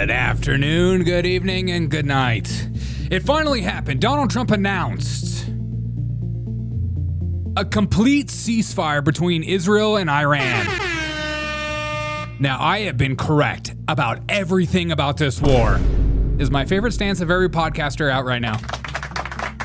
Good afternoon, good evening, and good night. It finally happened. Donald Trump announced a complete ceasefire between Israel and Iran. Now, I have been correct about everything about this war. Is my favorite stance of every podcaster out right now.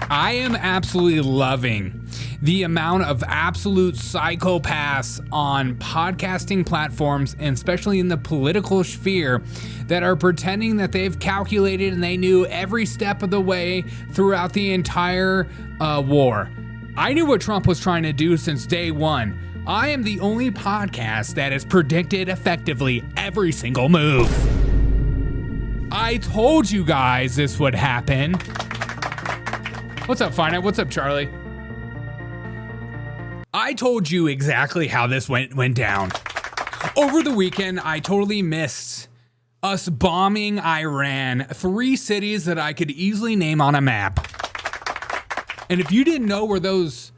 I am absolutely loving the amount of absolute psychopaths on podcasting platforms, and especially in the political sphere, that are pretending that they've calculated and they knew every step of the way throughout the entire war. I knew what Trump was trying to do since day one. I am the only podcast that has predicted effectively every single move. I told you guys this would happen. What's up, Finite? What's up, Charlie? I told you exactly how this went down. Over the weekend, I totally missed us bombing Iran, 3 cities that I could easily name on a map. And if you didn't know where those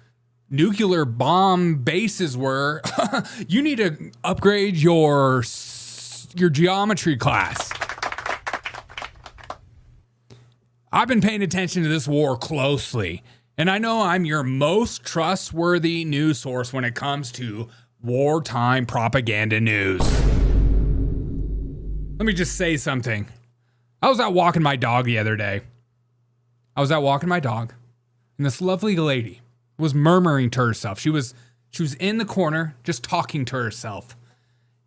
nuclear bomb bases were, you need to upgrade your geometry class. I've been paying attention to this war closely, and I know I'm your most trustworthy news source when it comes to wartime propaganda news. Let me just say something. I was out walking my dog the other day. And this lovely lady was murmuring to herself. She was in the corner just talking to herself.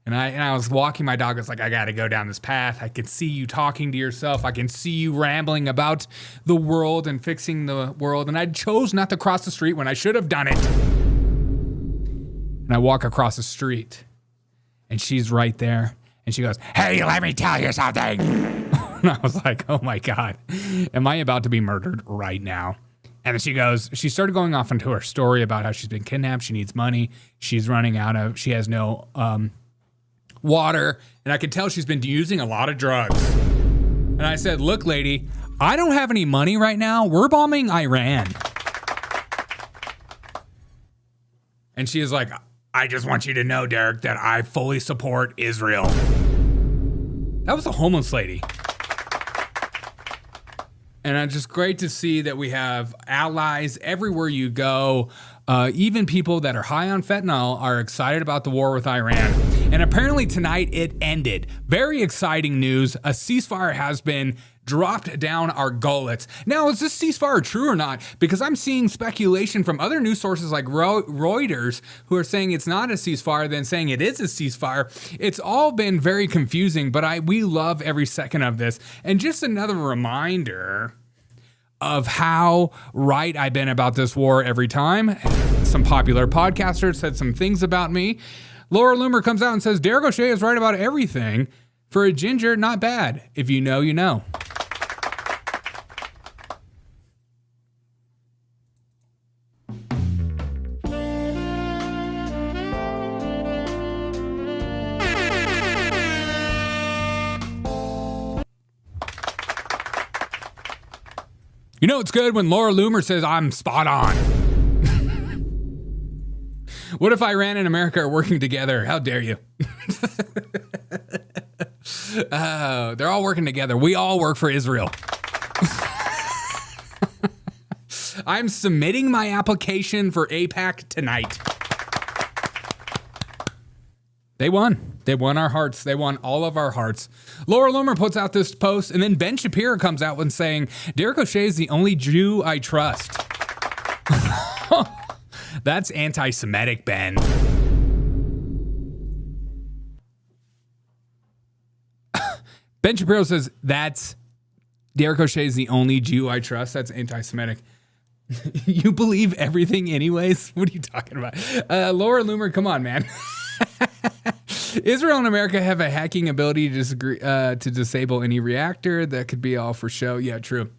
And I was walking my dog. It's like, I got to go down this path. I can see you talking to yourself. I can see you rambling about the world and fixing the world. And I chose not to cross the street when I should have done it. And I walk across the street and she's right there. And she goes, "Hey, let me tell you something." And I was like, oh my God, am I about to be murdered right now? And then she started going off into her story about how she's been kidnapped. She needs money. She has no water. And I could tell she's been using a lot of drugs. And I said, look, lady, I don't have any money right now. We're bombing Iran. And she is like, I just want you to know, Derek, that I fully support Israel. That was a homeless lady. And it's just great to see that we have allies everywhere you go. Even people that are high on fentanyl are excited about the war with Iran. And apparently tonight it ended. Very exciting news. A ceasefire has been dropped down our gullets. Now, is this ceasefire true or not? Because I'm seeing speculation from other news sources like Reuters who are saying it's not a ceasefire, then saying it is a ceasefire. It's all been very confusing, but we love every second of this. And just another reminder of how right I've been about this war every time. Some popular podcasters said some things about me. Laura Loomer comes out and says, Derek O'Shea is right about everything. For a ginger, not bad. If you know, you know. You know it's good when Laura Loomer says I'm spot on. What if Iran and America are working together? How dare you? Oh, they're all working together. We all work for Israel. I'm submitting my application for AIPAC tonight. They won. They won our hearts. They won all of our hearts. Laura Loomer puts out this post, and then Ben Shapiro comes out when saying, Derek O'Shea is the only Jew I trust. That's anti-Semitic, Ben. Ben Shapiro says, that's Derek O'Shea is the only Jew I trust. That's anti-Semitic. You believe everything anyways? What are you talking about? Laura Loomer, come on, man. Israel and America have a hacking ability to disable any reactor. That could be all for show. Yeah, true.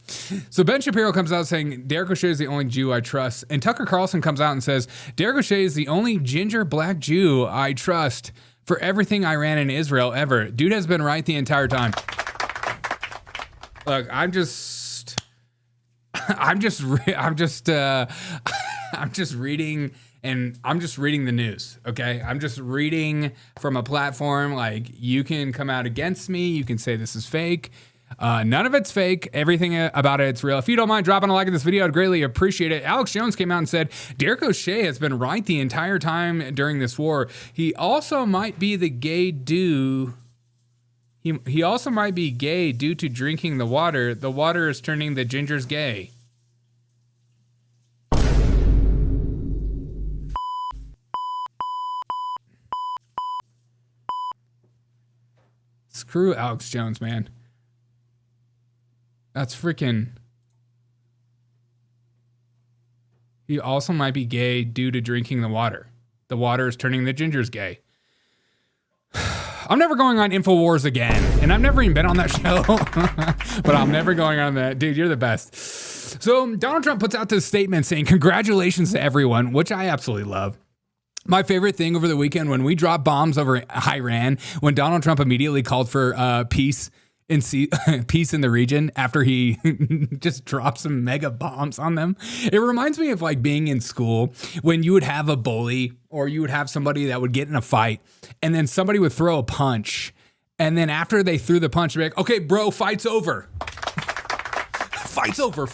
So Ben Shapiro comes out saying, Derek O'Shea is the only Jew I trust. And Tucker Carlson comes out and says, Derek O'Shea is the only ginger black Jew I trust for everything Iran and Israel ever. Dude has been right the entire time. Look, I'm just reading And I'm just reading the news, okay? I'm just reading from a platform. Like, you can come out against me. You can say this is fake. None of it's fake. Everything about it's real. If you don't mind dropping a like on this video, I'd greatly appreciate it. Alex Jones came out and said, Derek O'Shea has been right the entire time during this war. He also might be the gay dude. He also might be gay due to drinking the water. The water is turning the gingers gay. Screw Alex Jones, man. That's freaking... He also might be gay due to drinking the water. The water is turning the gingers gay. I'm never going on InfoWars again. And I've never even been on that show. But I'm never going on that. Dude, you're the best. So Donald Trump puts out this statement saying, congratulations to everyone, which I absolutely love. My favorite thing over the weekend when we dropped bombs over Iran, when Donald Trump immediately called for peace in the region after he just dropped some mega bombs on them. It reminds me of like being in school when you would have a bully or you would have somebody that would get in a fight and then somebody would throw a punch. And then after they threw the punch, they'd be like, okay, bro, fight's over. Fight's over,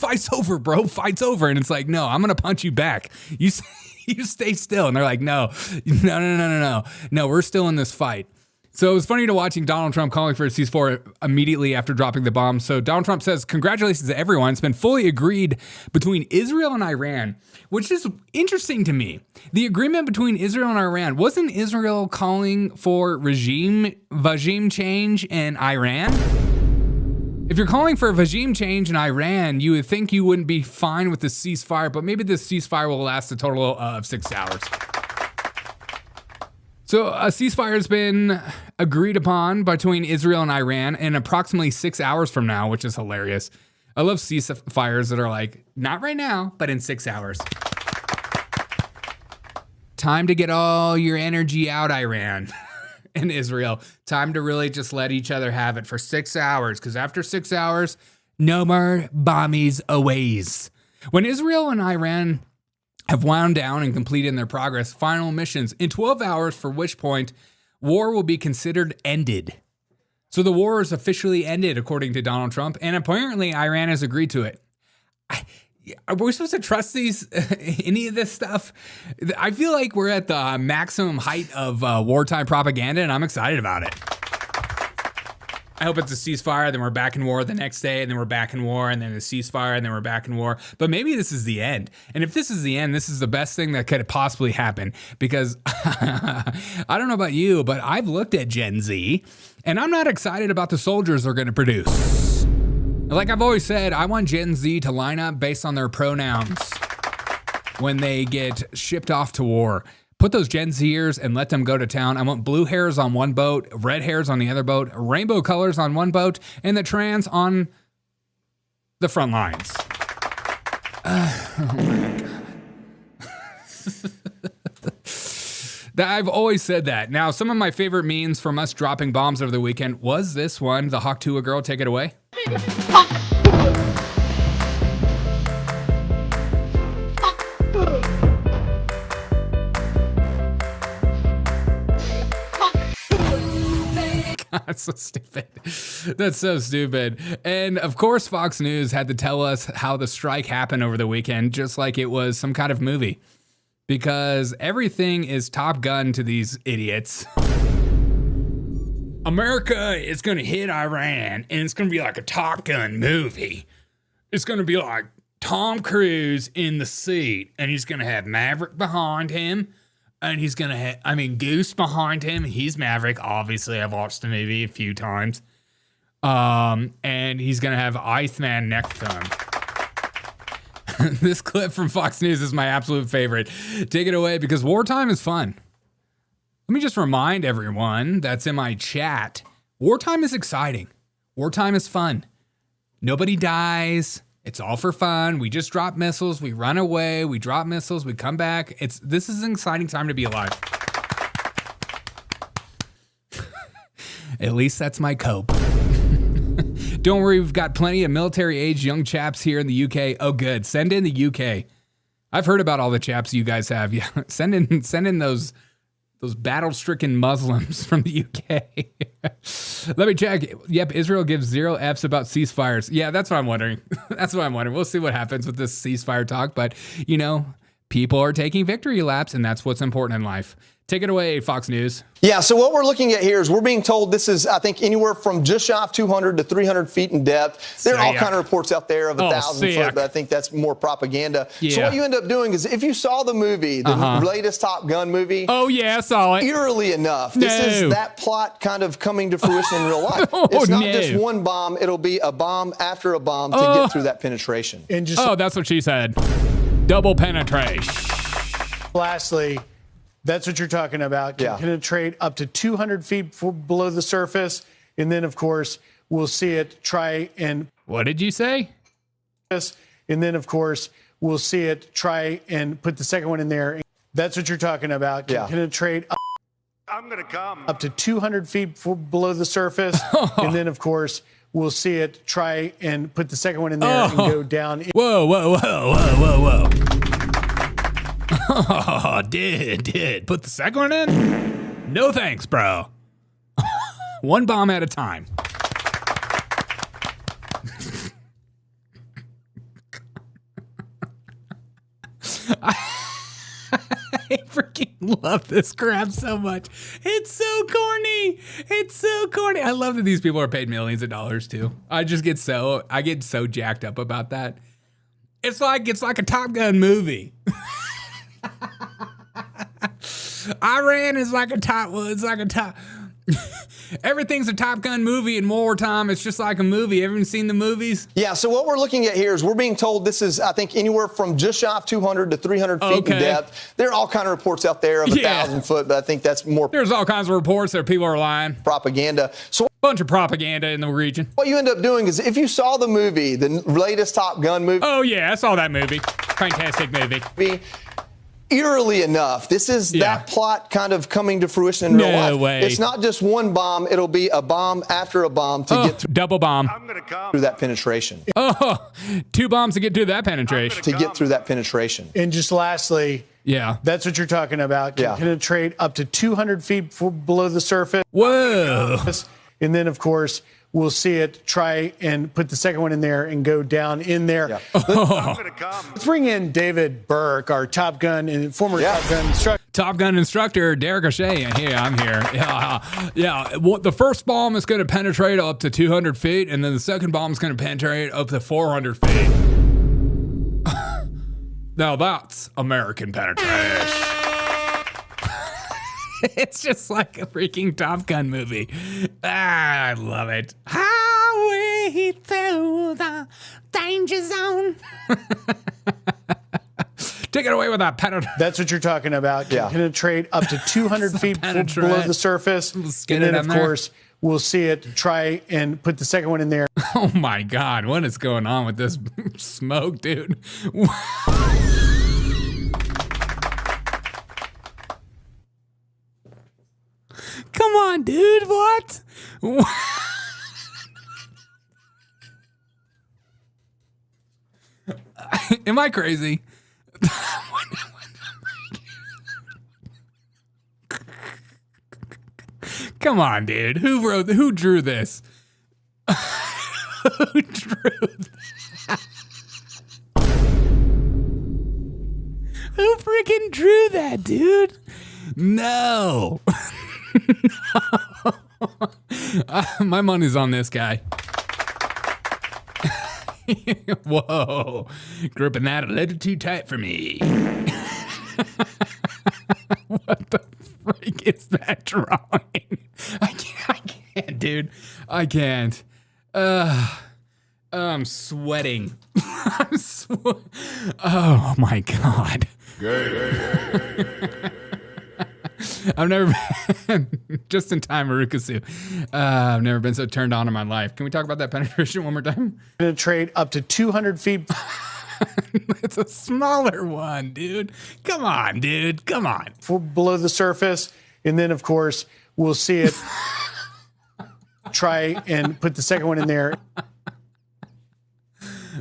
bro, fight's over. And it's like, no, I'm going to punch you back. You stay still. And they're like, no, we're still in this fight. So it was funny to watching Donald Trump calling for a ceasefire immediately after dropping the bomb. So Donald Trump says, congratulations to everyone. It's been fully agreed between Israel and Iran, which is interesting to me. The agreement between Israel and Iran, wasn't Israel calling for regime change in Iran? If you're calling for a regime change in Iran, you would think you wouldn't be fine with the ceasefire, but maybe this ceasefire will last a total of 6 hours. So a ceasefire has been agreed upon between Israel and Iran in approximately 6 hours from now, which is hilarious. I love ceasefires that are like, not right now, but in 6 hours. Time to get all your energy out, Iran and Israel. Time to really just let each other have it for 6 hours, because after 6 hours, no more bombies aways. When Israel and Iran have wound down and completed their progress, final missions in 12 hours, for which point war will be considered ended. So the war is officially ended, according to Donald Trump, and apparently Iran has agreed to it. Are we supposed to trust any of this stuff? I feel like we're at the maximum height of wartime propaganda, and I'm excited about it. I hope it's a ceasefire, then we're back in war the next day, and then we're back in war, and then a ceasefire, and then we're back in war. But maybe this is the end. And if this is the end, this is the best thing that could possibly happen. Because I don't know about you, but I've looked at Gen Z, and I'm not excited about the soldiers they're going to produce. Like I've always said, I want Gen Z to line up based on their pronouns when they get shipped off to war. Put those Gen Zers and let them go to town. I want blue hairs on one boat, red hairs on the other boat, rainbow colors on one boat, and the trans on the front lines. Oh my God. I've always said that. Now, some of my favorite memes from us dropping bombs over the weekend was this one, the Hawk Tua girl, take it away. That's so stupid. That's so stupid. And of course, Fox News had to tell us how the strike happened over the weekend, just like it was some kind of movie. Because everything is Top Gun to these idiots. America is going to hit Iran, and it's going to be like a Top Gun movie. It's going to be like Tom Cruise in the seat, and he's going to have Maverick behind him. And he's going to have, Goose behind him. He's Maverick. Obviously, I've watched the movie a few times. And he's going to have Iceman next to him. This clip from Fox News is my absolute favorite. Take it away, because wartime is fun. Let me just remind everyone that's in my chat, wartime is exciting. Wartime is fun. Nobody dies. It's all for fun. We just drop missiles. We run away. We drop missiles. We come back. This is an exciting time to be alive. At least that's my cope. Don't worry, we've got plenty of military-age young chaps here in the UK. Oh, good. Send in the UK. I've heard about all the chaps you guys have. Yeah, send in those battle-stricken Muslims from the UK. Let me check. Yep, Israel gives 0 Fs about ceasefires. Yeah, that's what I'm wondering. We'll see what happens with this ceasefire talk, but people are taking victory laps, and that's what's important in life. Take it away, Fox News. Yeah, so what we're looking at here is we're being told this is, I think, anywhere from just shy of 200 to 300 feet in depth. There are all kind of reports out there of 1,000 foot, but I think that's more propaganda. Yeah. So what you end up doing is if you saw the movie, the latest Top Gun movie. Oh, yeah, I saw it. Eerily enough, this is that plot kind of coming to fruition in real life. It's not just one bomb. It'll be a bomb after a bomb to get through that penetration. And just that's what she said. Double penetration. Lastly, that's what you're talking about. Can penetrate up to 200 feet below the surface. And then, of course, we'll see it try and... What did you say? And then, of course, we'll see it try and put the second one in there. That's what you're talking about. Can penetrate I'm going to come up to 200 feet below the surface. And then, of course, we'll see it try and put the second one in there and go down. Whoa. Oh, did. Put the second one in? No thanks, bro. One bomb at a time. I freaking love this crap so much. It's so corny. I love that these people are paid millions of dollars too. I get so jacked up about that. It's like a Top Gun movie. Iran is like a top. Everything's a Top Gun movie in wartime. It's just like a movie. Everyone seen the movies? Yeah, so what we're looking at here is we're being told this is, I think, anywhere from just shy of 200 to 300 feet in depth. There are all kind of reports out there of 1,000 foot, but I think that's more... There's all kinds of reports that people are lying. Propaganda. So bunch of propaganda in the region. What you end up doing is if you saw the movie, the latest Top Gun movie... Oh, yeah, I saw that movie. Fantastic movie. Eerily enough, this is that plot kind of coming to fruition in real life. No way. It's not just one bomb. It'll be a bomb after a bomb to get through. Double bomb. I'm going to come through that penetration. Oh, 2 bombs to get through that penetration. To get through that penetration. And just lastly, that's what you're talking about. Can penetrate up to 200 feet below the surface. Whoa. And then, of course, we'll see it try and put the second one in there and go down in there. Let's bring in David Burke, our Top Gun and former Top Gun instructor. Top Gun instructor, Derek O'Shea. Yeah, I'm here. Well, the first bomb is going to penetrate up to 200 feet, and then the second bomb is going to penetrate up to 400 feet. Now that's American penetration. It's just like a freaking Top Gun movie. I love it. Highway through the danger zone. Take it away with that penetration. That's what you're talking about. Can penetrate up to 200 feet below the surface. And then, of course, we'll see it try and put the second one in there. Oh, my God. What is going on with this smoke, dude? Come on, dude. What? Am I crazy? Come on, dude. Who drew this? Who drew that? Who freaking drew that, dude? No. No. My money's on this guy. Whoa. Gripping that a little too tight for me. What the freak is that drawing? I can't, dude. I can't. I'm sweating. Oh my God. I've never been, just in time, Marukasu. I've never been so turned on in my life. Can we talk about that penetration one more time? Penetrate up to 200 feet. It's a smaller one, dude. Come on, dude. Come on. Below the surface. And then, of course, we'll see it try and put the second one in there.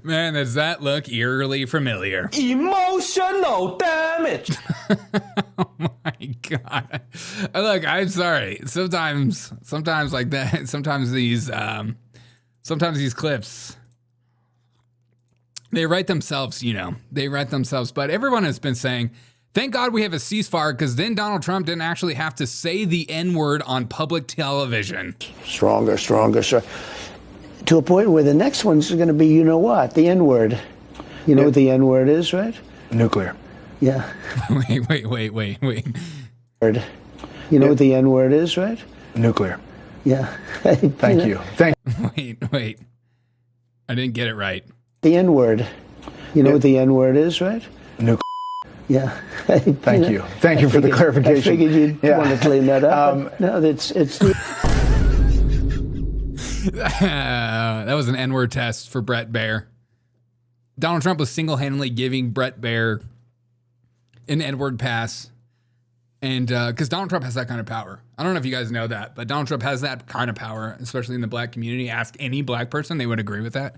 Man, does that look eerily familiar? Emotional damage. Oh my God. Look, I'm sorry. Sometimes like that. Sometimes these clips, they write themselves, but everyone has been saying, thank God we have a ceasefire, because then Donald Trump didn't actually have to say the N-word on public television. Stronger. To a point where the next one's going to be, you know what? The N-word. You know what the N-word is, right? Nuclear. Yeah. Wait. You know what the N-word is, right? Nuclear. Yeah. Thank you. Wait. I didn't get it right. The N-word. You know what the N-word is, right? Nuclear. Yeah. Thank you. Thank you for the clarification. I figured you'd want to clean that up. No, it's that was an N-word test for Brett Baer. Donald Trump was single-handedly giving Brett Baer an N-word pass. And because Donald Trump has that kind of power. I don't know if you guys know that, but Donald Trump has that kind of power, especially in the black community. Ask any black person, they would agree with that.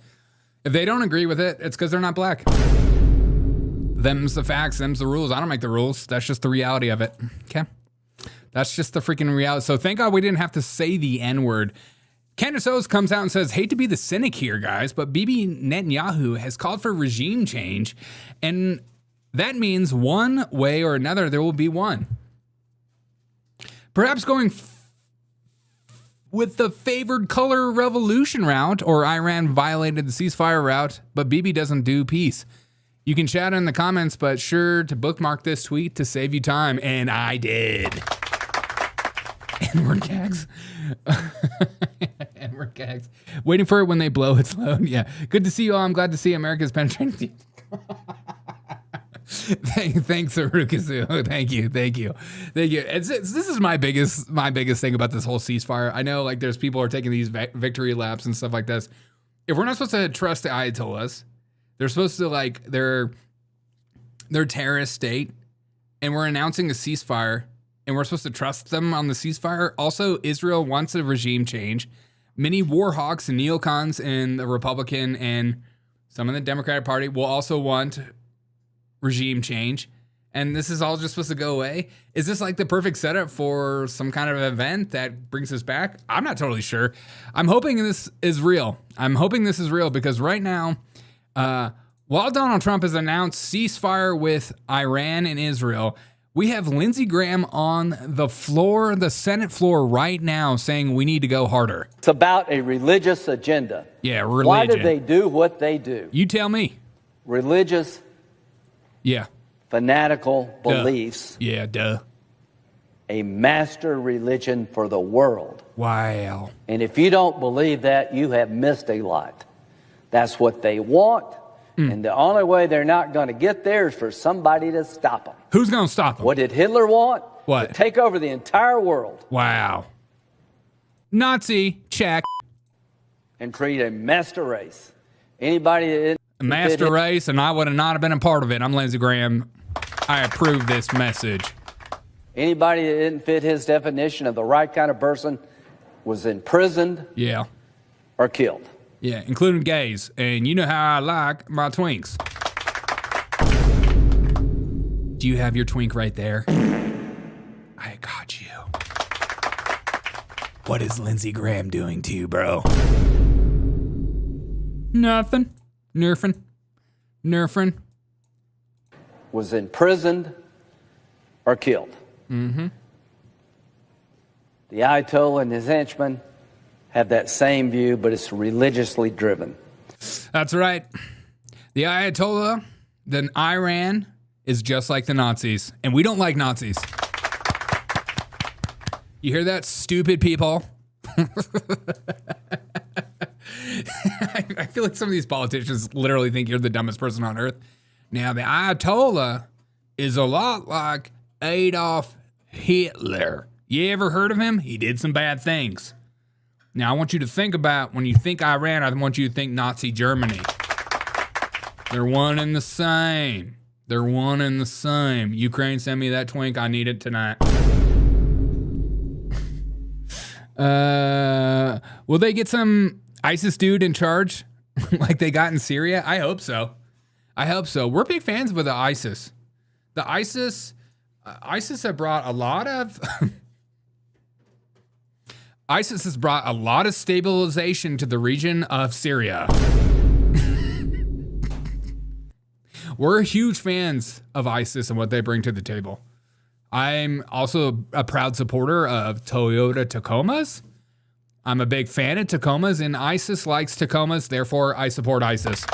If they don't agree with it, it's because they're not black. Them's the facts, them's the rules. I don't make the rules. That's just the reality of it. Okay? That's just the freaking reality. So thank God we didn't have to say the N-word. Candace Owens comes out and says, hate to be the cynic here, guys, but Bibi Netanyahu has called for regime change. And that means one way or another, there will be one. Perhaps going with the favored color revolution route, or Iran violated the ceasefire route, but Bibi doesn't do peace. You can chat in the comments, but sure to bookmark this tweet to save you time. And I did. N-word gags. N-word gags. Waiting for it when they blow its load. Yeah. Good to see you all. I'm glad to see America's penetrating. Thanks, Arukazu. Thank you. This is my biggest thing about this whole ceasefire. I know, like, there's people who are taking these victory laps and stuff like this. If we're not supposed to trust the Ayatollahs, they're supposed to, like, they're terrorist state, and we're announcing a ceasefire, and we're supposed to trust them on the ceasefire. Also, Israel wants a regime change. Many war hawks and neocons in the Republican and some in the Democratic Party will also want regime change. And this is all just supposed to go away. Is this like the perfect setup for some kind of event that brings us back? I'm not totally sure. I'm hoping this is real. Because right now, while Donald Trump has announced ceasefire with Iran and Israel, we have Lindsey Graham on the floor, the Senate floor right now, saying we need to go harder. It's about a religious agenda. Yeah, religion. Why do they do what they do? You tell me. Religious. Yeah. Fanatical beliefs. Yeah, duh. A master religion for the world. Wow. And if you don't believe that, you have missed a lot. That's what they want. And the only way they're not going to get there is for somebody to stop them. Who's going to stop them? What did Hitler want? What? To take over the entire world. Wow. Nazi, check. And create a master race. Anybody that didn't a master race, and I would have not been a part of it. I'm Lindsey Graham. I approve this message. Anybody that didn't fit his definition of the right kind of person was imprisoned. Yeah. Or killed. Yeah, including gays. And you know how I like my twinks. Do you have your twink right there? I got you. What is Lindsey Graham doing to you, bro? Nothing. Nerfing. Was imprisoned or killed. Mm-hmm. The Ayatollah and his henchmen have that same view, but it's religiously driven. That's right. The Ayatollah, then Iran, is just like the Nazis. And we don't like Nazis. You hear that, stupid people? I feel like some of these politicians literally think you're the dumbest person on earth. Now, the Ayatollah is a lot like Adolf Hitler. You ever heard of him? He did some bad things. Now, I want you to think about, when you think Iran, I want you to think Nazi Germany. They're one and the same. Ukraine, send me that twink. I need it tonight. Will they get some ISIS dude in charge like they got in Syria? I hope so. We're big fans of the ISIS. The ISIS have brought a lot of ISIS has brought a lot of stabilization to the region of Syria. We're huge fans of ISIS and what they bring to the table. I'm also a proud supporter of Toyota Tacomas. I'm a big fan of Tacomas, and ISIS likes Tacomas, therefore I support ISIS.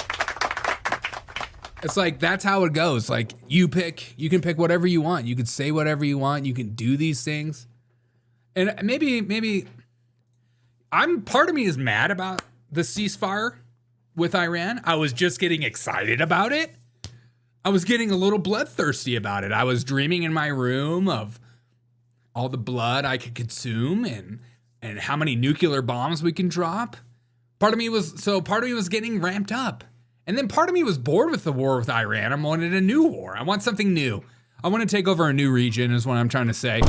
It's like, that's how it goes. Like, you can pick whatever you want. You can say whatever you want. You can do these things. And maybe part of me is mad about the ceasefire with Iran. I was just getting excited about it. I was getting a little bloodthirsty about it. I was dreaming in my room of all the blood I could consume and how many nuclear bombs we can drop. Part of me was getting ramped up. And then part of me was bored with the war with Iran. I wanted a new war. I want something new. I want to take over a new region is what I'm trying to say.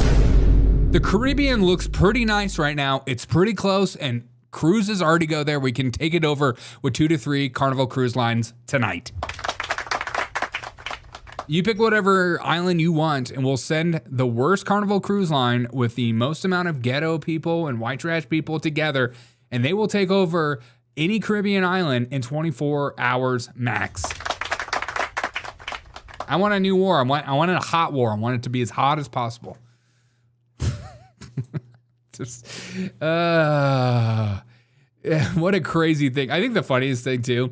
The Caribbean looks pretty nice right now. It's pretty close, and cruises already go there. We can take it over with 2 to 3 Carnival cruise lines tonight. You pick whatever island you want, and we'll send the worst Carnival cruise line with the most amount of ghetto people and white trash people together, and they will take over any Caribbean island in 24 hours max. I want a new war. I want a hot war. I want it to be as hot as possible. What a crazy thing. I think the funniest thing too,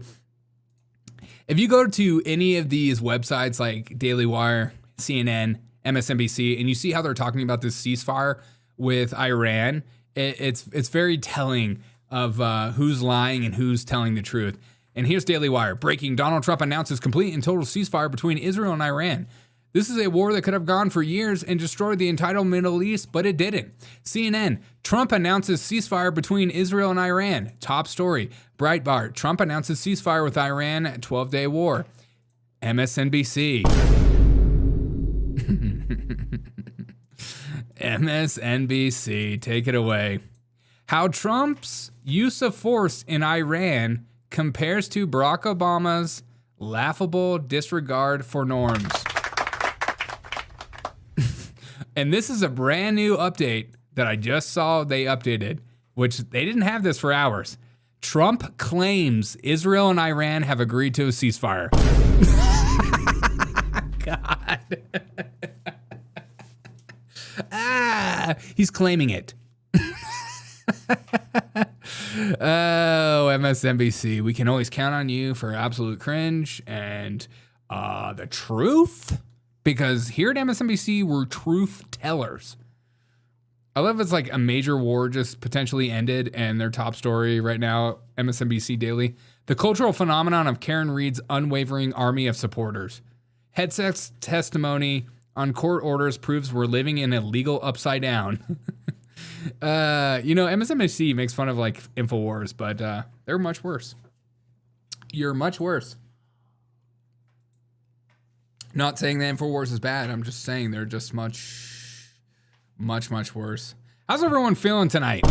if you go to any of these websites like Daily Wire, CNN, MSNBC, and you see how they're talking about this ceasefire with Iran, it's very telling of who's lying and who's telling the truth. And here's Daily Wire. Breaking: Donald Trump announces complete and total ceasefire between Israel and Iran. This is a war that could have gone for years and destroyed the entire Middle East, but it didn't. CNN: Trump announces ceasefire between Israel and Iran. Top story. Breitbart: Trump announces ceasefire with Iran, 12-day war. MSNBC. MSNBC, take it away. How Trump's use of force in Iran compares to Barack Obama's laughable disregard for norms. And this is a brand new update that I just saw they updated, which they didn't have this for hours. Trump claims Israel and Iran have agreed to a ceasefire. God. He's claiming it. Oh, MSNBC. We can always count on you for absolute cringe and the truth. Because here at MSNBC, we're truth tellers. I love it's like a major war just potentially ended, and their top story right now, MSNBC Daily: the cultural phenomenon of Karen Reed's unwavering army of supporters. Hegseth's testimony on court orders proves we're living in a legal upside down. MSNBC makes fun of like InfoWars, but they're much worse. You're much worse. Not saying that InfoWars is bad. I'm just saying they're just much, much, much worse. How's everyone feeling tonight?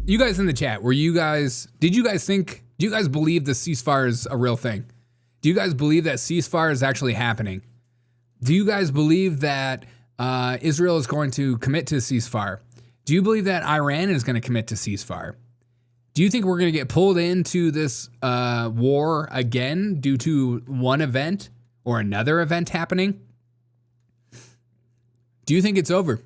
You guys in the chat, do you guys believe the ceasefire is a real thing? Do you guys believe that ceasefire is actually happening? Do you guys believe that Israel is going to commit to ceasefire? Do you believe that Iran is going to commit to ceasefire? Do you think we're going to get pulled into this war again due to one event or another event happening? Do you think it's over?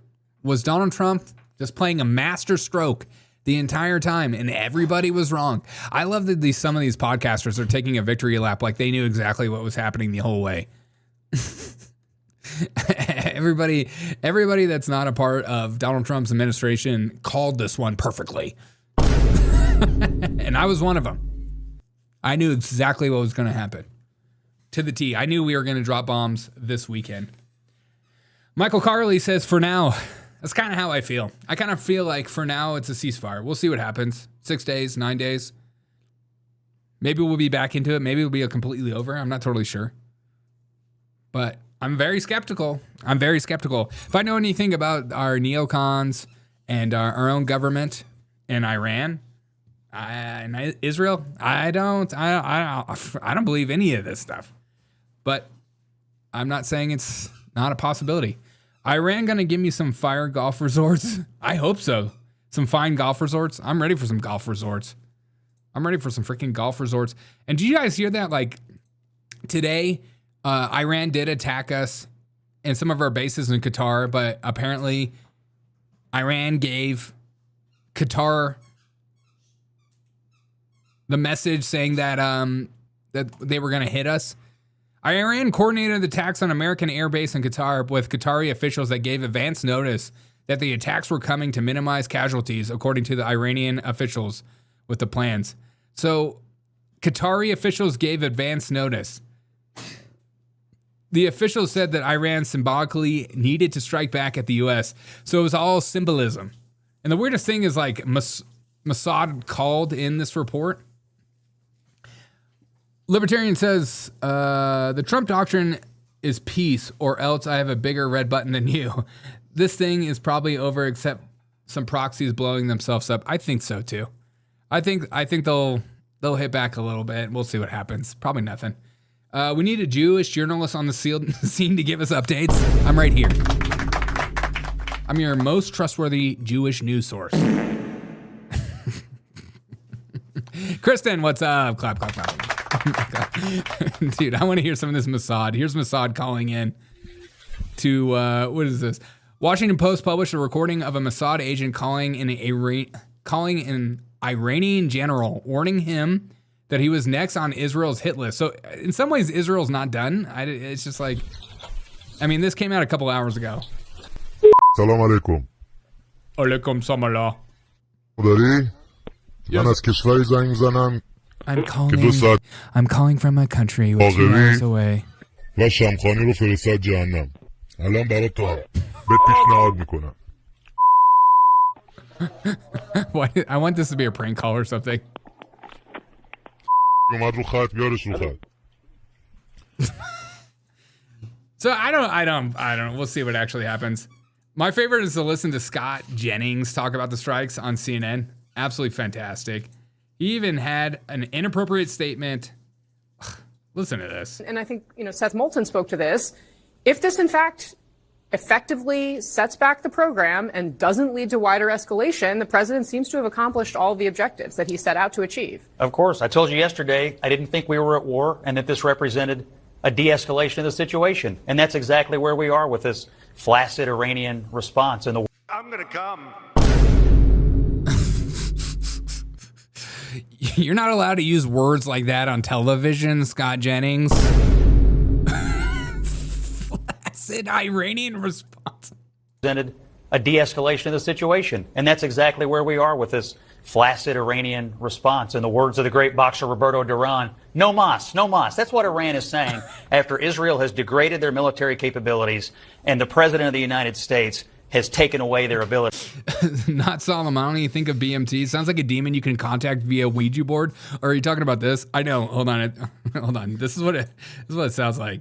Was Donald Trump just playing a master stroke the entire time and everybody was wrong? I love that some of these podcasters are taking a victory lap like they knew exactly what was happening the whole way. Everybody that's not a part of Donald Trump's administration called this one perfectly. And I was one of them. I knew exactly what was going to happen. To the T. I knew we were going to drop bombs this weekend. Michael Carley says, for now, that's kind of how I feel. I kind of feel like for now it's a ceasefire. We'll see what happens. 6 days, 9 days. Maybe we'll be back into it. Maybe it'll be completely over. I'm not totally sure. But I'm very skeptical. If I know anything about our neocons and our own government in Iran, Israel, I don't believe any of this stuff. But I'm not saying it's not a possibility. Iran gonna give me some fire golf resorts? I hope so. Some fine golf resorts. I'm ready for some golf resorts. I'm ready for some freaking golf resorts. And did you guys hear that? Like today, Iran did attack us and some of our bases in Qatar, but apparently Iran gave Qatar the message saying that that they were going to hit us. Iran coordinated attacks on American air base in Qatar with Qatari officials that gave advance notice that the attacks were coming to minimize casualties, according to the Iranian officials with the plans. So Qatari officials gave advance notice. The officials said that Iran symbolically needed to strike back at the U.S. So it was all symbolism. And the weirdest thing is like Mossad called in this report. Libertarian says, the Trump doctrine is peace or else I have a bigger red button than you. This thing is probably over except some proxies blowing themselves up. I think so too. I think they'll hit back a little bit. We'll see what happens. Probably nothing. We need a Jewish journalist on the scene to give us updates. I'm right here. I'm your most trustworthy Jewish news source. Kristen, what's up? Clap, clap, clap. Dude, I want to hear some of this Mossad. Here's Mossad calling in to, what is this? Washington Post published a recording of a Mossad agent calling an Iranian general, warning him that he was next on Israel's hit list. So in some ways, Israel's not done. It's just like, I mean, this came out a couple hours ago. Salam alaikum. Alaikum salam. Yes. I'm calling from a country with 2 hours away. What? I want this to be a prank call or something. So I don't. We'll see what actually happens. My favorite is to listen to Scott Jennings talk about the strikes on CNN. Absolutely fantastic. He even had an inappropriate statement. Listen to this. And I think, Seth Moulton spoke to this. If this, in fact, effectively sets back the program and doesn't lead to wider escalation, the president seems to have accomplished all the objectives that he set out to achieve. Of course. I told you yesterday I didn't think we were at war and that this represented a de-escalation of the situation. And that's exactly where we are with this flaccid Iranian response. I'm going to come. You're not allowed to use words like that on television, Scott Jennings. Flaccid Iranian response. Presented a de-escalation of the situation. And that's exactly where we are with this flaccid Iranian response. In the words of the great boxer Roberto Duran, no mas, no mas. That's what Iran is saying after Israel has degraded their military capabilities and the president of the United States has taken away their ability. Not Soleimani, think of BMT. Sounds like a demon you can contact via Ouija board. Or are you talking about this? I know. Hold on. Hold on. This is what it sounds like.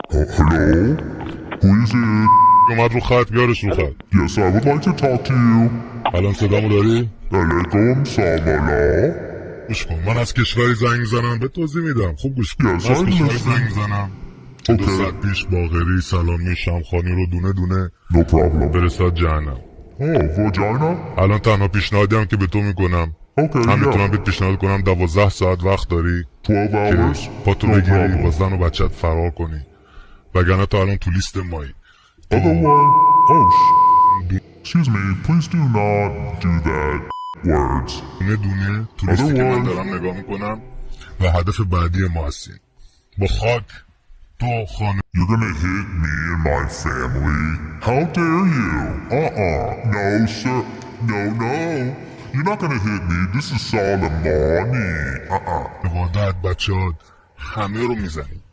Hello? Who is it? Yes, I would like to talk to you. Alaikum salam. من از کشوری زنگ زنم به توضیح میدم. خوب گوش کن. از کشوری زنگ زنم. 2 ساعت پیش باقری سلامی شمخانی رو دونه دونه no problem برسد جهنم. واجاینا؟ الان تنها پیشنهادی هم که به تو میکنم هم میتونم بهت پیشنهاد کنم 12 ساعت وقت داری 12 hours پاتو بگیری با زن و بچت فرار کنی وگرنه تا الان تو لیست مایی. Excuse me, please do not do that words. دونه دونه تو لیستی که من دارم نگاه میکنم و هدف بعدی ما هستیم. با خاک You're gonna hit me and my family? How dare you? No, sir. No. You're not gonna hit me. This is Soleimani. وادت بچه‌ها همه رو میزنیم.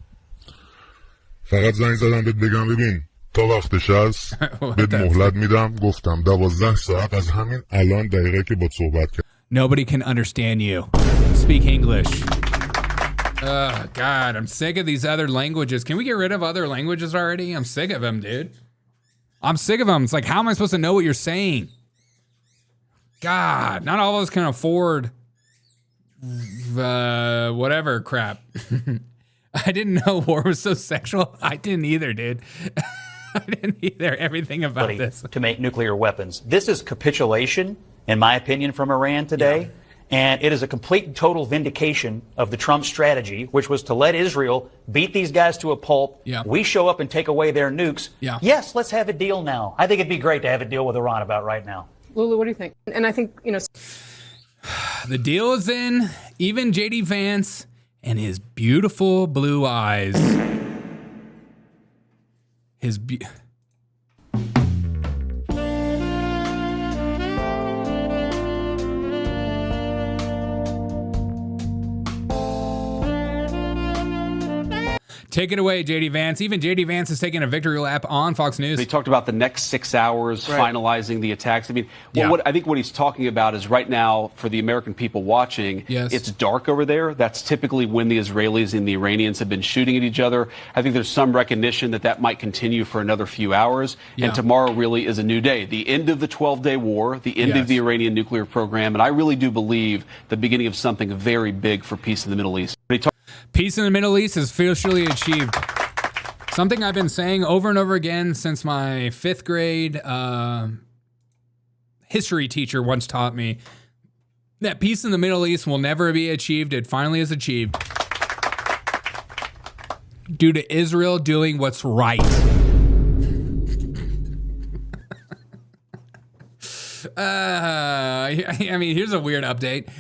فقط زنگ زدم بهت بگم ببین تا وقتش هست بهت مهلت میدم. گفتم 12 ساعت از همین الان دقیقه که باهات صحبت کردم. Nobody can understand you. Speak English. Oh, God, I'm sick of these other languages. Can we get rid of other languages already? I'm sick of them, dude. I'm sick of them. It's like, how am I supposed to know what you're saying? God, not all of us can afford whatever crap. I didn't know war was so sexual. I didn't either, dude. I didn't either. Everything about this. To make nuclear weapons. This is capitulation, in my opinion, from Iran today. Yeah. And it is a complete and total vindication of the Trump strategy, which was to let Israel beat these guys to a pulp. Yeah. We show up and take away their nukes. Yeah. Yes, let's have a deal now. I think it'd be great to have a deal with Iran about right now. Lulu, what do you think? And I think, the deal is in. Even J.D. Vance and his beautiful blue eyes. Take it away, J.D. Vance. Even J.D. Vance is taking a victory lap on Fox News. He talked about the next 6 hours, finalizing the attacks. I mean, I think what he's talking about is right now, for the American people watching, it's dark over there. That's typically when the Israelis and the Iranians have been shooting at each other. I think there's some recognition that might continue for another few hours. And tomorrow really is a new day. The end of the 12-day war, the end of the Iranian nuclear program. And I really do believe the beginning of something very big for peace in the Middle East. Peace in the Middle East is officially achieved. Something I've been saying over and over again since my 5th grade history teacher once taught me that peace in the Middle East will never be achieved. It finally is achieved due to Israel doing what's right. I mean, here's a weird update.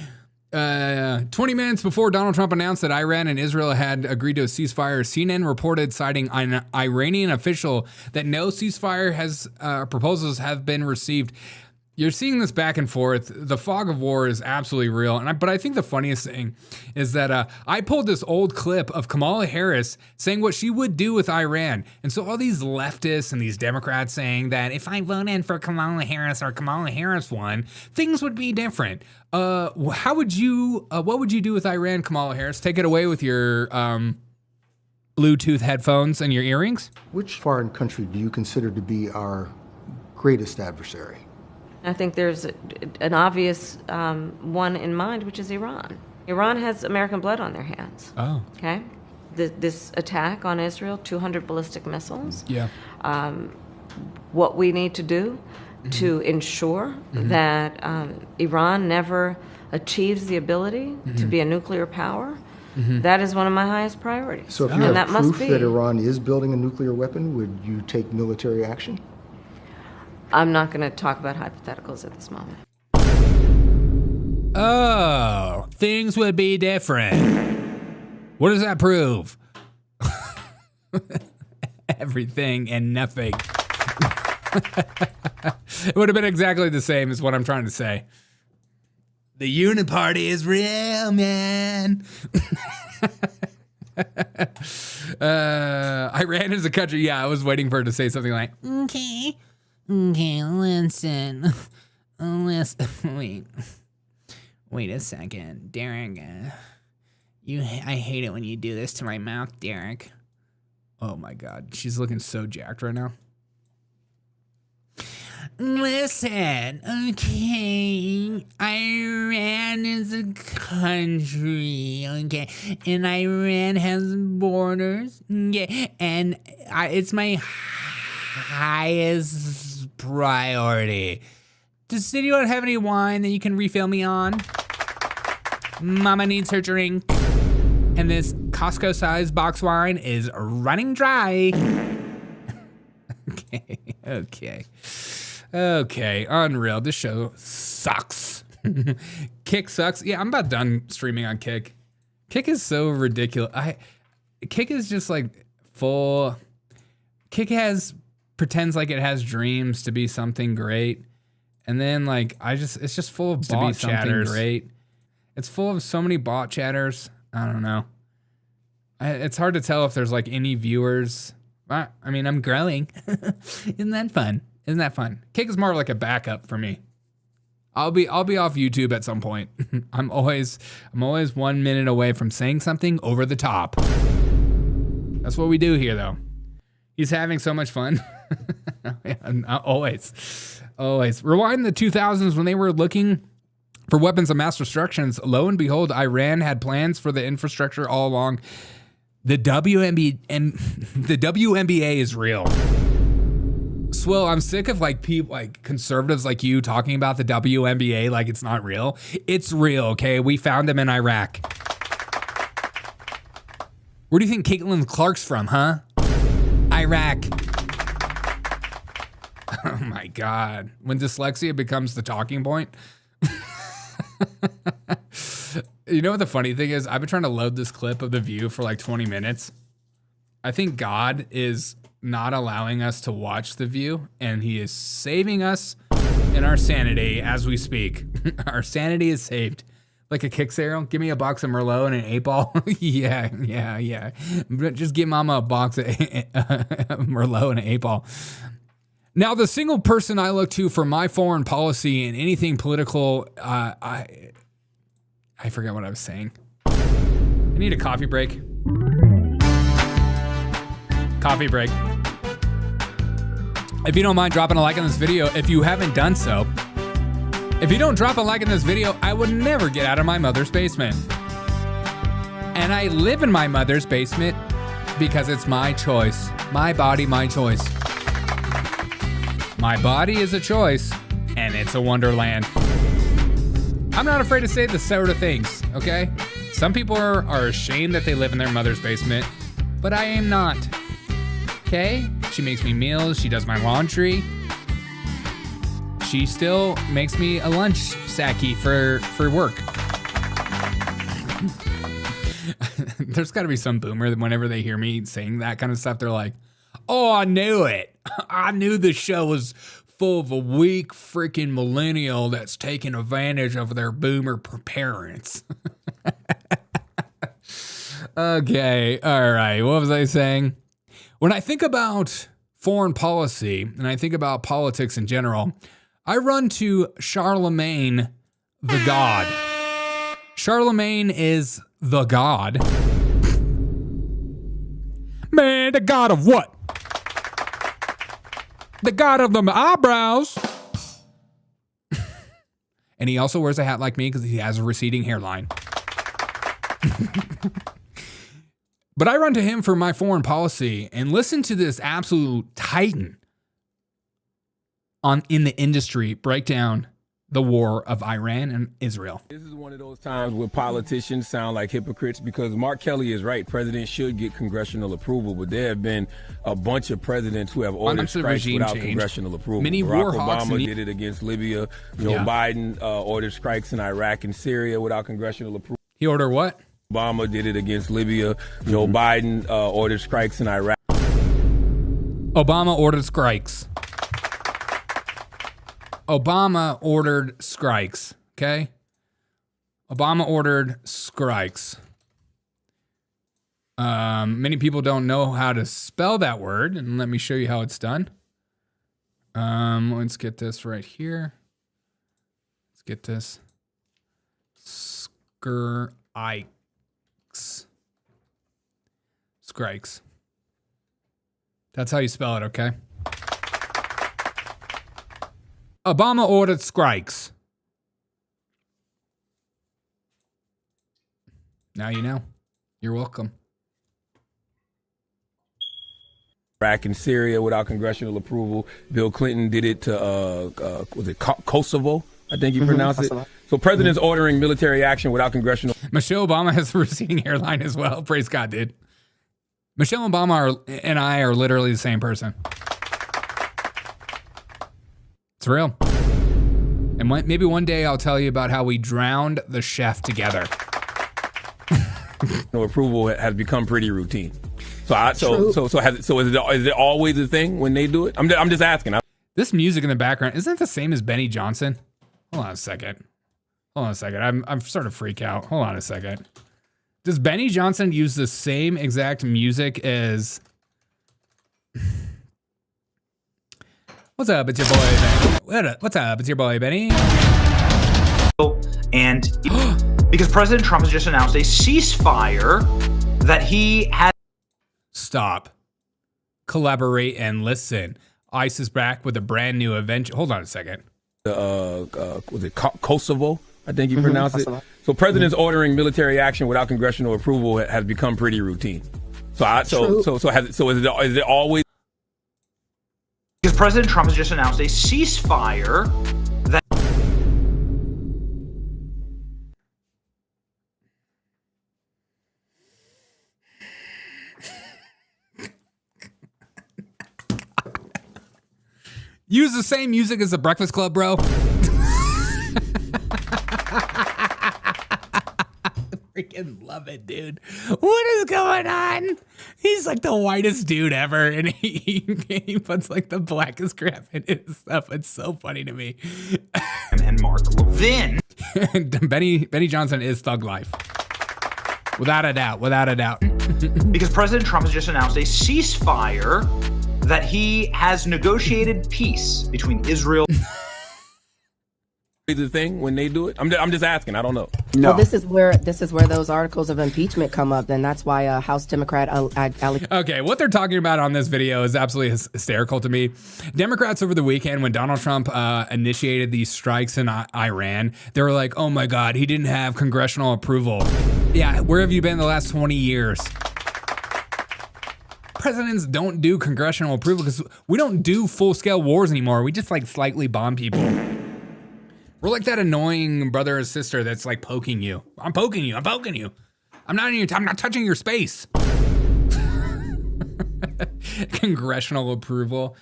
20 minutes before Donald Trump announced that Iran and Israel had agreed to a ceasefire, CNN reported, citing an Iranian official, that no ceasefire proposals have been received. You're seeing this back and forth. The fog of war is absolutely real. But I think the funniest thing is that I pulled this old clip of Kamala Harris saying what she would do with Iran. And so all these leftists and these Democrats saying that if I voted for Kamala Harris or Kamala Harris won, things would be different. What would you do with Iran, Kamala Harris? Take it away with your Bluetooth headphones and your earrings. Which foreign country do you consider to be our greatest adversary? I think there's an obvious one in mind, which is Iran. Iran has American blood on their hands. Oh. Okay? This attack on Israel, 200 ballistic missiles. Yeah. What we need to do to ensure that Iran never achieves the ability to be a nuclear power, that is one of my highest priorities. So if you have proof that Iran is building a nuclear weapon, would you take military action? I'm not going to talk about hypotheticals at this moment. Oh, things would be different. What does that prove? Everything and nothing. It would have been exactly the same as what I'm trying to say. The uniparty is real, man. Iran is a country. Yeah, I was waiting for her to say something like, okay, listen. Wait a second, Derek. I hate it when you do this to my mouth, Derek. Oh my God, she's looking so jacked right now. Listen, okay, Iran is a country, okay, and Iran has borders, okay, and it's my highest priority. Does anyone have any wine that you can refill me on? Mama needs her drink, and this Costco-sized box wine is running dry. Okay, unreal. This show sucks. Kick sucks. Yeah, I'm about done streaming on Kick. Kick is so ridiculous. Kick is just like full. Kick pretends like it has dreams to be something great, and then like it's just full of bot chatters. Great. It's full of so many bot chatters. I don't know. It's hard to tell if there's like any viewers. I mean, I'm growing. Isn't that fun? Kick is more like a backup for me. I'll be off YouTube at some point. I'm always 1 minute away from saying something over the top. That's what we do here, though. He's having so much fun. Always. Always. Rewind the 2000s when they were looking for weapons of mass destruction. Lo and behold, Iran had plans for the infrastructure all along. The WNBA is real. Swill, I'm sick of like people, like conservatives like you talking about the WNBA like it's not real. It's real, okay? We found them in Iraq. Where do you think Caitlin Clark's from, huh? Iraq. Oh my God. When dyslexia becomes the talking point. You know what the funny thing is? I've been trying to load this clip of The View for like 20 minutes. I think God is not allowing us to watch The View, and he is saving us in our sanity as we speak. Our sanity is saved. Like a kick arrow. Give me a box of Merlot and an 8-ball. yeah. Just give mama a box of Merlot and an 8-ball. Now, the single person I look to for my foreign policy and anything political, I forgot what I was saying. I need a coffee break. Coffee break. If you don't mind dropping a like on this video, if you haven't done so, if you don't drop a like in this video, I would never get out of my mother's basement. And I live in my mother's basement because it's my choice. My body, my choice. My body is a choice, and it's a wonderland. I'm not afraid to say the sort of things, okay? Some people are ashamed that they live in their mother's basement, but I am not, okay? She makes me meals, she does my laundry. She still makes me a lunch sacky for work. There's gotta be some boomer that whenever they hear me saying that kind of stuff, they're like, oh, I knew it. I knew the show was full of a weak freaking millennial that's taking advantage of their boomer parents. Okay, all right. What was I saying? When I think about foreign policy and I think about politics in general, I run to Charlemagne the God. Charlemagne is the God. Man, the God of what? The God of the eyebrows. And he also wears a hat like me because he has a receding hairline. But I run to him for my foreign policy, and listen to this absolute titan in the industry break down the war of Iran and Israel. This is one of those times where politicians sound like hypocrites, because Mark Kelly is right. Presidents should get congressional approval, but there have been a bunch of presidents who have ordered strikes without congressional approval. Many Barack Obama did it against Libya. Joe Biden ordered strikes in Iraq and Syria without congressional approval. He ordered what? Obama did it against Libya. Joe Biden ordered strikes in Iraq. Obama ordered strikes. Obama ordered strikes, okay? Obama ordered strikes. Many people don't know how to spell that word, and let me show you how it's done. Let's get this right here. Let's get this. Strikes. That's how you spell it, okay? Obama ordered strikes. Now you know. You're welcome. Iraq and Syria without congressional approval. Bill Clinton did it to, was it Kosovo? I think you pronounce it. So presidents ordering military action without congressional. Michelle Obama has a receding hairline as well. Praise God, dude. Michelle Obama and I are literally the same person. It's real. And maybe one day I'll tell you about how we drowned the chef together. No approval has become pretty routine. So is it always a thing when they do it? I'm just asking. This music in the background, isn't it the same as Benny Johnson? Hold on a second. I'm starting to freak out. Hold on a second. Does Benny Johnson use the same exact music as... What's up? It's your boy, Benny. What's up? It's your boy, Benny. And because President Trump has just announced a ceasefire that he has... Stop. Collaborate and listen. ICE is back with a brand new adventure. Hold on a second. Was it Kosovo? I think you pronounce it. So presidents ordering military action without congressional approval has become pretty routine. So is it always? Because President Trump has just announced a ceasefire that. Use the same music as the Breakfast Club, bro. Freaking love it, dude. What is going on? He's like the whitest dude ever, and he puts like the blackest crap in his stuff. It's so funny to me. And Mark Levin. Benny Johnson is thug life. Without a doubt, without a doubt. Because President Trump has just announced a ceasefire that he has negotiated peace between Israel. The thing when they do it? I'm just asking. I don't know. No. Well, this is where those articles of impeachment come up, and that's why House Democrat Okay, what they're talking about on this video is absolutely hysterical to me. Democrats over the weekend, when Donald Trump initiated these strikes in Iran, they were like, "Oh my God, he didn't have congressional approval." Yeah, where have you been the last 20 years? Presidents don't do congressional approval because we don't do full-scale wars anymore. We just like slightly bomb people. We're like that annoying brother or sister that's like poking you. I'm poking you. I'm poking you. I'm not touching your space. Congressional approval.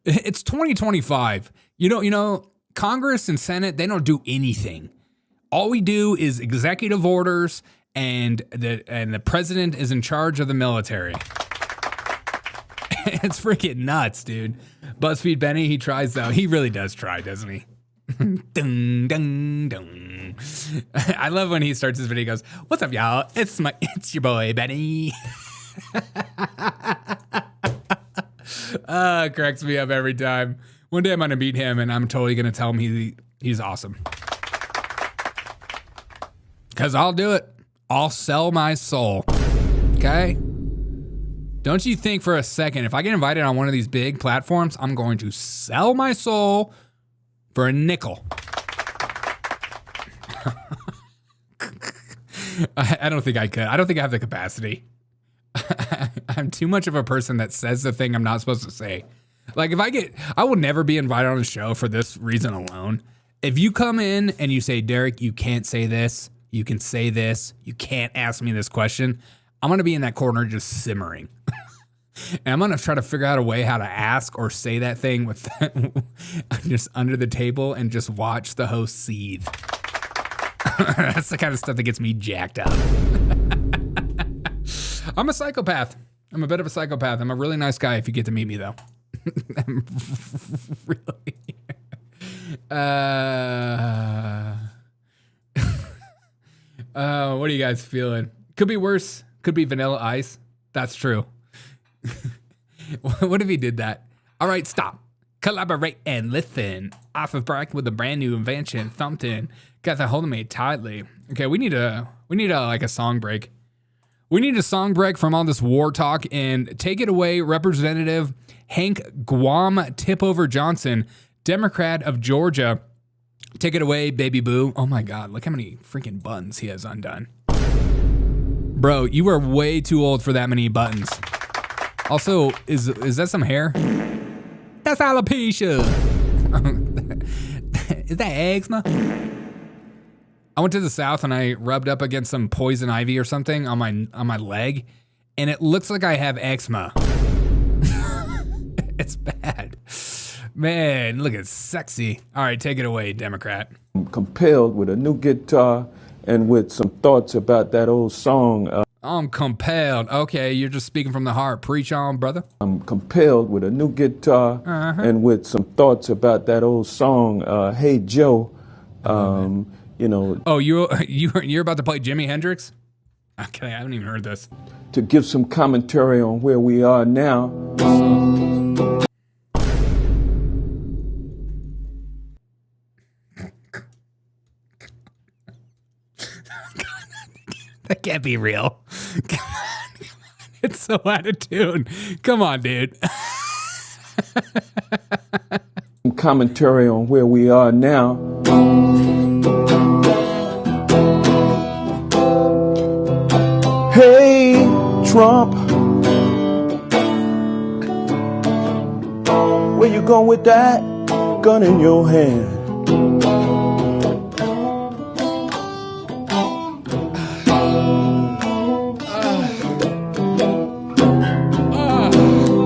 It's 2025. You know, Congress and Senate, they don't do anything. All we do is executive orders, and the president is in charge of the military. It's freaking nuts, dude. BuzzFeed Benny, he tries though. He really does try, doesn't he? Dun, dun, dun. I love when he starts his video. He goes, "What's up, y'all? It's your boy Benny." It cracks me up every time. One day I'm gonna meet him, and I'm totally gonna tell him he's awesome. Cause I'll do it. I'll sell my soul. Okay. Don't you think for a second, if I get invited on one of these big platforms, I'm going to sell my soul for a nickel. I don't think I could. I don't think I have the capacity. I'm too much of a person that says the thing I'm not supposed to say. Like I will never be invited on a show for this reason alone. If you come in and you say, "Derek, you can't say this, you can say this, you can't ask me this question," I'm going to be in that corner just simmering. And I'm going to try to figure out a way how to ask or say that thing with just under the table and just watch the host seethe. That's the kind of stuff that gets me jacked up. I'm a psychopath. I'm a bit of a psychopath. I'm a really nice guy if you get to meet me, though. I'm really... what are you guys feeling? Could be worse. Could be Vanilla Ice. That's true. What if he did that? All right, stop. Collaborate and listen. Off of break with a brand new invention. Thumped in. Got that holding me tightly. Okay, we need a like a song break. We need a song break from all this war talk and take it away, Representative Hank Guam Tipover Johnson, Democrat of Georgia. Take it away, baby boo. Oh my God, look how many freaking buttons he has undone. Bro, you are way too old for that many buttons. Also, is that some hair? That's alopecia. Is that eczema? I went to the South and I rubbed up against some poison ivy or something on my leg, and it looks like I have eczema. It's bad. Man, look, it's sexy. All right, take it away, Democrat. I'm compelled with a new guitar and with some thoughts about that old song. I'm compelled. Okay, you're just speaking from the heart. Preach on, brother. I'm compelled with a new guitar and with some thoughts about that old song, Hey Joe. You know. Oh, you're about to play Jimi Hendrix? Okay, I haven't even heard this. To give some commentary on where we are now. That can't be real. Come on. It's so out of tune. Come on, dude. Commentary on where we are now. Hey, Trump, where you going with that gun in your hand?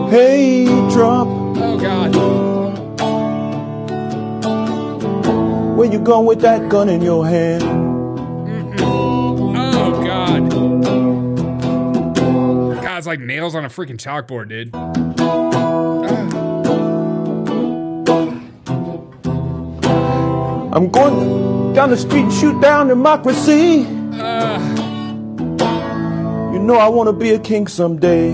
Hey, Trump. Oh, God. Where you going with that gun in your hand? Oh, God. God, it's like nails on a freaking chalkboard, dude. I'm going down the street and shoot down democracy. You know I want to be a king someday.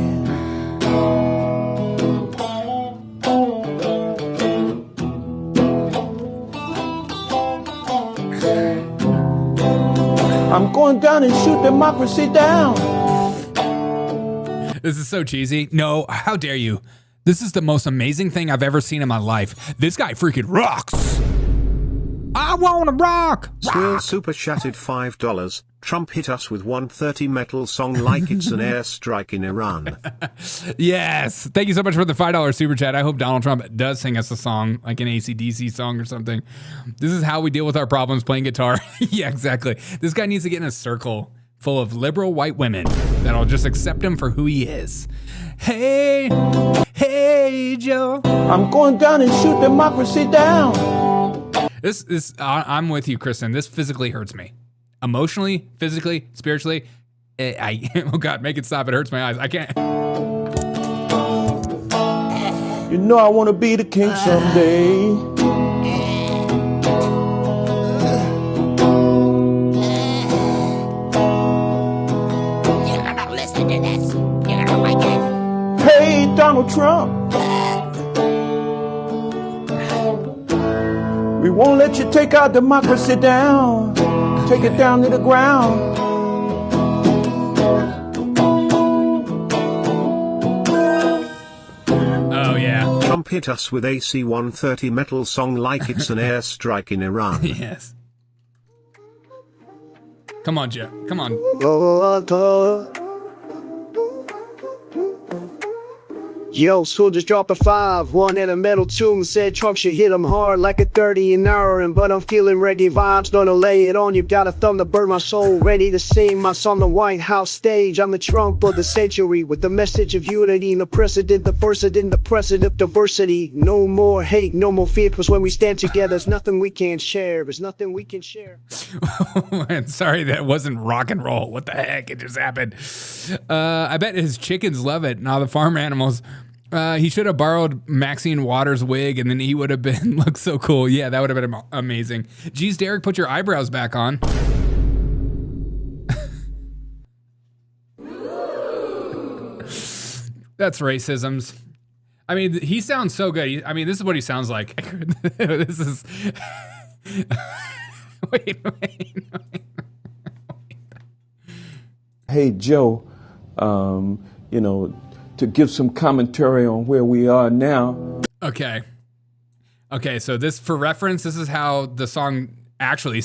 I'm going down and shoot democracy down. This is so cheesy. No, how dare you? This is the most amazing thing I've ever seen in my life. This guy freaking rocks. I wanna rock. Squill super chatted $5. Trump hit us with 130 metal song like it's an airstrike in Iran. Yes. Thank you so much for the $5 super chat. I hope Donald Trump does sing us a song, like an AC/DC song or something. This is how we deal with our problems, playing guitar. Yeah, exactly. This guy needs to get in a circle full of liberal white women that'll just accept him for who he is. Hey, hey, Joe. I'm going down and shoot democracy down. I'm with you, Kristen. This physically hurts me. Emotionally, physically, spiritually. Oh God, make it stop. It hurts my eyes. I can't. You know I want to be the king someday. You're gonna listen to this. You're gonna like it. Hey, Donald Trump. We won't let you take our democracy down. Take it down to the ground. Oh, yeah. Trump hit us with AC 130 metal song like it's an airstrike in Iran. Yes. Come on, Joe. Come on. Yo, so just drop a 5, one in a metal tune, said Trump should hit him hard like a 30 an hour, but I'm feeling ready, vibes gonna lay it on you, got a thumb to burn my soul, ready to sing my song on the White House stage. I'm the Trump of the century, with the message of unity, the president, the president of diversity. No more hate, no more fear, because when we stand together, there's nothing we can't share, there's nothing we can share. Oh, man, sorry, that wasn't rock and roll. What the heck? It just happened. I bet his chickens love it, now the farm animals. He should have borrowed Maxine Waters' wig, and then he would have been looked so cool. Yeah, that would have been amazing. Geez, Derek, put your eyebrows back on. That's racisms. I mean, he sounds so good. I mean, this is what he sounds like. This is... wait. Hey, Joe, you know, to give some commentary on where we are now. Okay, so this, for reference, this is how the song actually...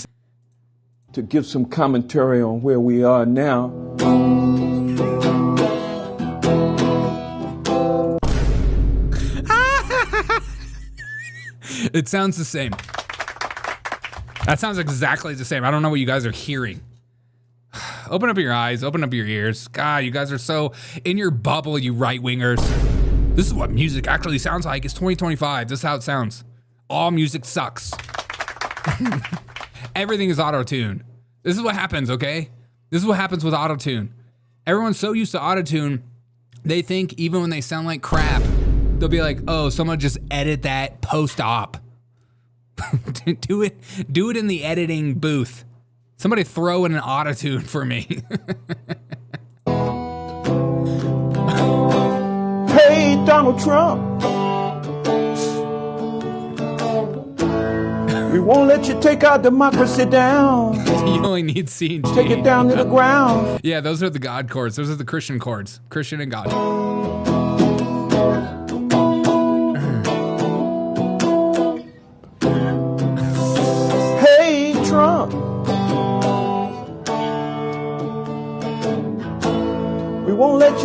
To give some commentary on where we are now. It sounds the same. That sounds exactly the same. I don't know what you guys are hearing. Open up your eyes, open up your ears. God, you guys are so in your bubble, you right-wingers. This is what music actually sounds like. It's 2025. This is how it sounds. All music sucks. Everything is auto-tune. This is what happens, okay? This is what happens with auto-tune. Everyone's so used to auto-tune, they think even when they sound like crap, they'll be like, oh, someone just edit that post-op. Do it in the editing booth. Somebody throw in an auto-tune for me. Hey, Donald Trump. We won't let you take our democracy down. You only need C and G. Take it down to the ground. Yeah, those are the God chords. Those are the Christian chords. Christian and God.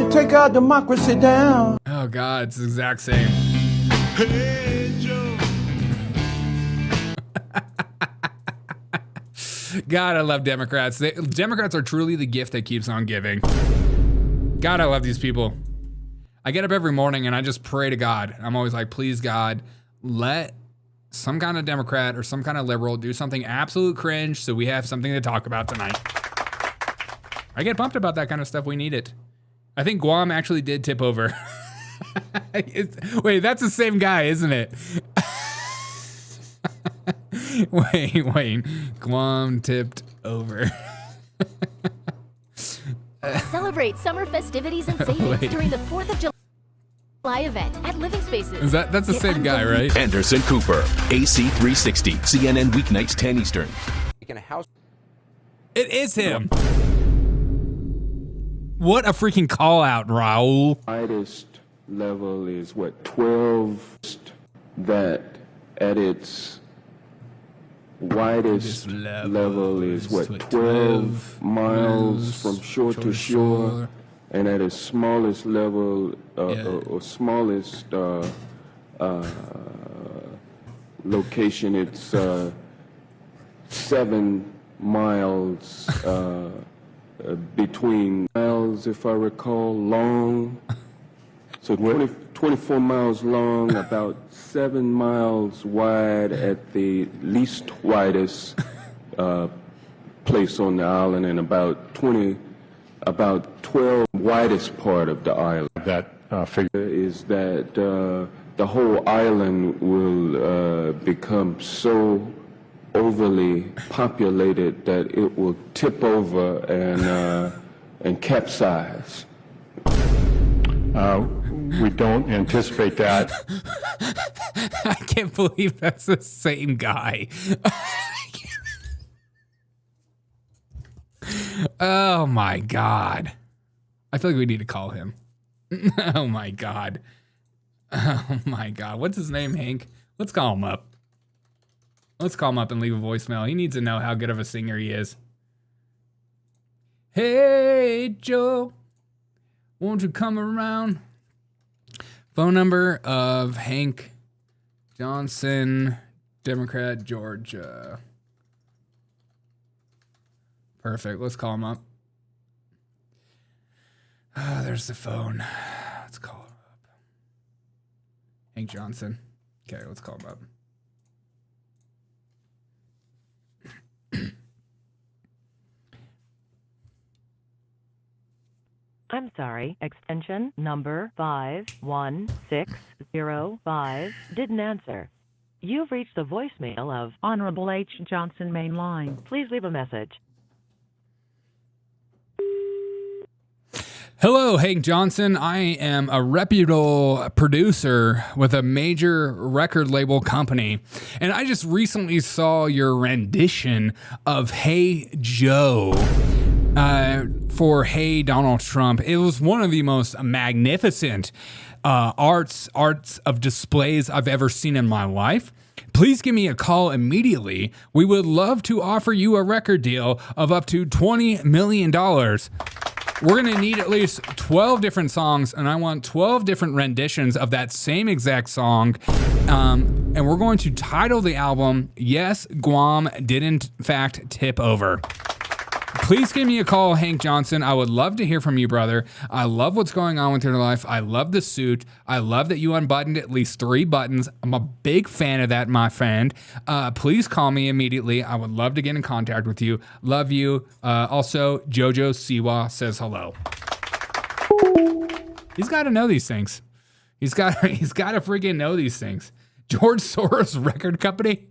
take our democracy down. Oh, God, it's the exact same. Hey, Joe. God, I love Democrats. Democrats are truly the gift that keeps on giving. God, I love these people. I get up every morning and I just pray to God. I'm always like, please, God, let some kind of Democrat or some kind of liberal do something absolute cringe so we have something to talk about tonight. I get pumped about that kind of stuff. We need it. I think Guam actually did tip over. Wait, that's the same guy, isn't it? Wait. Guam tipped over. Celebrate summer festivities and savings during the 4th of July event at Living Spaces. That's the same guy, right? Anderson Cooper, AC 360, CNN weeknights 10 Eastern. It is him. What a freaking call out, Raul. Widest level is what, 12? That at its widest level is what, 12 miles from shore to shore, and at its smallest level or smallest location, it's 7 miles between miles, if I recall, long. So 24 miles long, about 7 miles wide at the least widest place on the island, and about 12 widest part of the island. That figure is that the whole island will become so overly populated that it will tip over and capsize. We don't anticipate that. I can't believe that's the same guy. Oh my God. I feel like we need to call him. Oh my God. Oh my God. What's his name, Hank? Let's call him up. Let's call him up and leave a voicemail. He needs to know how good of a singer he is. Hey, Joe. Won't you come around? Phone number of Hank Johnson, Democrat, Georgia. Perfect. Let's call him up. Oh, there's the phone. Let's call him up. Hank Johnson. Okay, let's call him up. I'm sorry, extension number 51605 didn't answer. You've reached the voicemail of Honorable H. Johnson main line. Please leave a message. Hello, Hank Johnson. I am a reputable producer with a major record label company, and I just recently saw your rendition of Hey Joe for Hey Donald Trump. It was one of the most magnificent arts of displays I've ever seen in my life. Please give me a call immediately. We would love to offer you a record deal of up to $20 million. We're going to need at least 12 different songs, and I want 12 different renditions of that same exact song. And we're going to title the album, Yes, Guam Did in Fact Tip Over. Please give me a call, Hank Johnson. I would love to hear from you, brother. I love what's going on with your life. I love the suit. I love that you unbuttoned at least 3 buttons. I'm a big fan of that, my friend. Please call me immediately. I would love to get in contact with you. Love you. Also, Jojo Siwa says hello. He's got to know these things. He's got to freaking know these things. George Soros Record Company.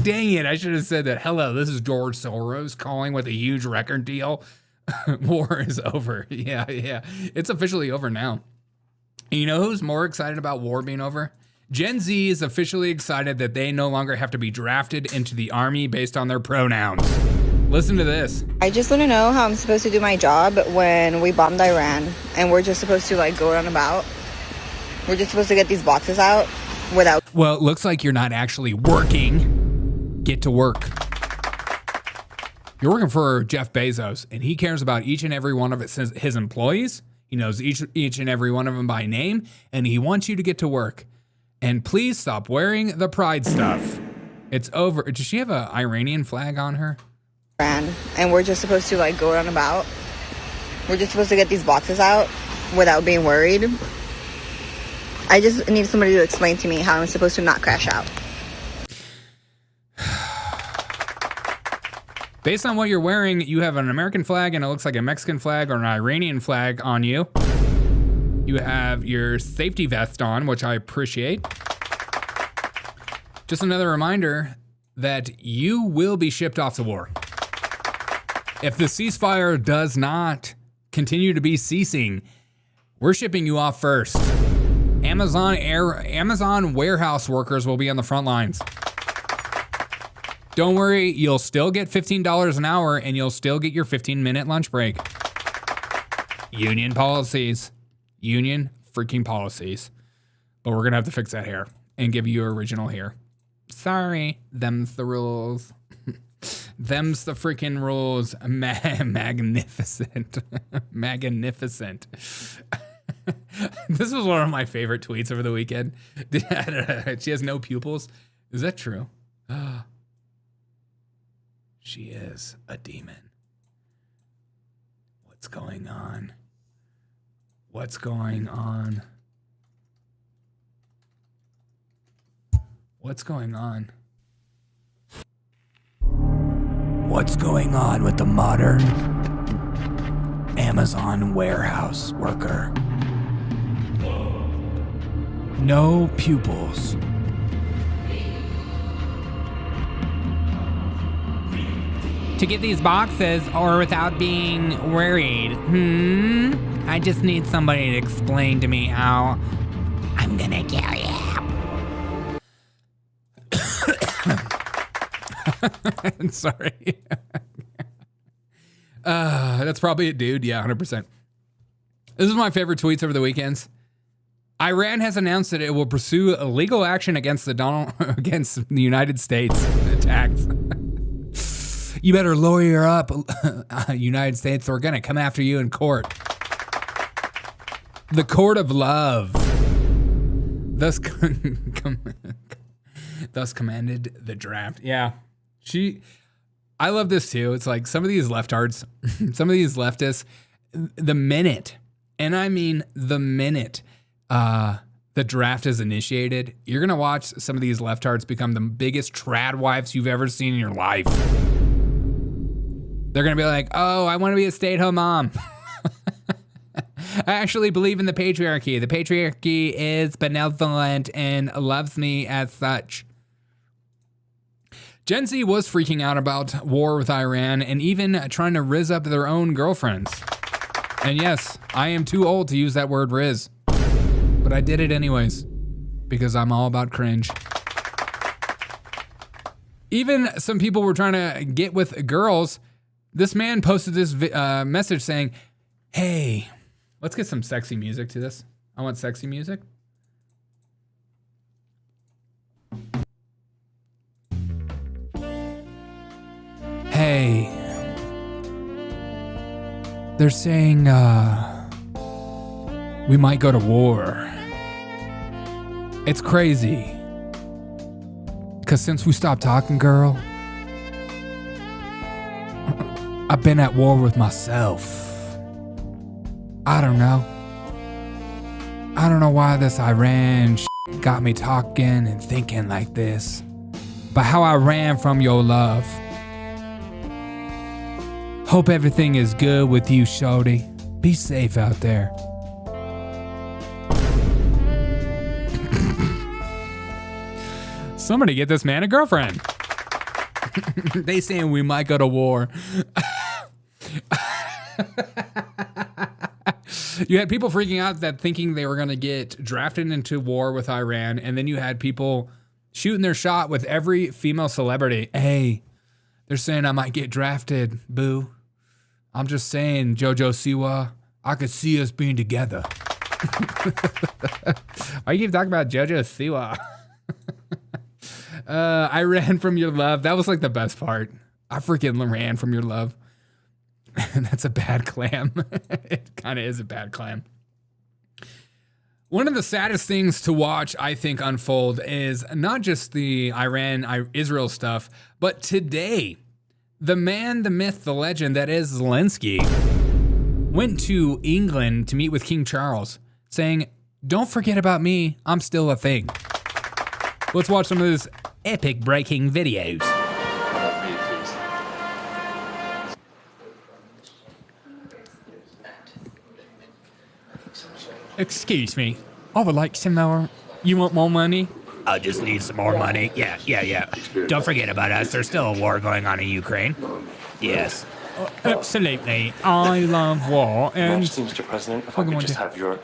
Dang it, I should have said that. Hello, this is George Soros calling with a huge record deal. War is over. Yeah. It's officially over now. You know who's more excited about war being over? Gen Z is officially excited that they no longer have to be drafted into the army based on their pronouns. Listen to this. I just want to know how I'm supposed to do my job when we bombed Iran and we're just supposed to go around about. We're just supposed to get these boxes out without. Well, it looks like you're not actually working. Get to work. You're working for Jeff Bezos, and he cares about each and every one of his employees. He knows each and every one of them by name, and he wants you to get to work. And please stop wearing the pride stuff. It's over. Does she have an Iranian flag on her? And we're just supposed to like go around about. We're just supposed to get these boxes out without being worried. I just need somebody to explain to me how I'm supposed to not crash out. Based on what you're wearing, you have an American flag and it looks like a Mexican flag or an Iranian flag on you. You have your safety vest on, which I appreciate. Just another reminder that you will be shipped off to war. If the ceasefire does not continue to be ceasing, we're shipping you off first. Amazon warehouse workers will be on the front lines. Don't worry, you'll still get $15 an hour and you'll still get your 15-minute lunch break. Union policies. Union freaking policies. But we're going to have to fix that here and give you original here. Sorry, them's the rules. Them's the freaking rules. Magnificent. Magnificent. This was one of my favorite tweets over the weekend. She has no pupils. Is that true? She is a demon. What's going on? What's going on? What's going on? What's going on with the modern Amazon warehouse worker? No pupils. To get these boxes or without being worried? I just need somebody to explain to me how I'm gonna kill you. Sorry. That's probably it, dude. Yeah, 100%. This is my favorite tweets over the weekends. Iran has announced that it will pursue a legal action against the United States attacks. You better lawyer up, United States, or we're gonna come after you in court. The court of love. Thus commanded the draft. Yeah. I love this too. It's like some of these leftards, some of these leftists, the minute, and I mean the minute the draft is initiated, you're gonna watch some of these leftards become the biggest trad wives you've ever seen in your life. They're going to be like, oh, I want to be a stay-at-home mom. I actually believe in the patriarchy. The patriarchy is benevolent and loves me as such. Gen Z was freaking out about war with Iran and even trying to rizz up their own girlfriends. And yes, I am too old to use that word rizz. But I did it anyways because I'm all about cringe. Even some people were trying to get with girls. This man posted this message saying, hey, let's get some sexy music to this. I want sexy music. Hey, they're saying we might go to war. It's crazy. Because since we stopped talking, girl, I've been at war with myself. I don't know. I don't know why this Iran got me talking and thinking like this, but how I ran from your love. Hope everything is good with you, shorty. Be safe out there. Somebody get this man a girlfriend. They saying we might go to war. You had people freaking out that thinking they were going to get drafted into war with Iran, and then you had people shooting their shot with every female celebrity. Hey, they're saying I might get drafted, boo. I'm just saying, JoJo Siwa, I could see us being together. Why you keep talking about JoJo Siwa? I ran from your love. That was like the best part. I freaking ran from your love. That's a bad clam. It kind of is a bad clam. One of the saddest things to watch, I think, unfold is not just the Iran-Israel stuff, but today, the man, the myth, the legend that is Zelensky went to England to meet with King Charles, saying, "Don't forget about me, I'm still a thing." Let's watch some of those epic breaking videos. Excuse me, I would like some more. You want more money? I just need some more money. Yeah. Don't forget about us. There's still a war going on in Ukraine. Yes. Absolutely. I love war. And Mr. President, if I could just have your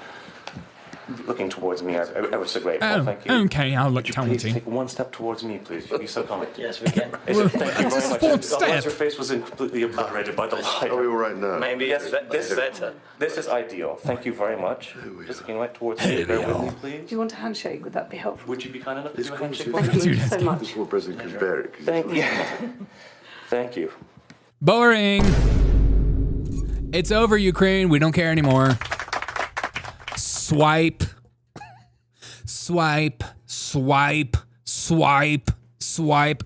looking towards me, I was so grateful. Thank you. Okay, I'll look towards you. Please take one step towards me, please. If you'd be so kind. Yes, we can. Thank you very much. Your face was completely obliterated by the light. Are we all right now? Maybe yes. This is ideal. Thank you very much. Just looking right towards me. Bear with me, please. Do you want a handshake? Would that be helpful? Would you be kind enough to do a handshake? Thank you so much. Thank you. Thank you. Boring. It's over, Ukraine. We don't care anymore. Swipe. Swipe.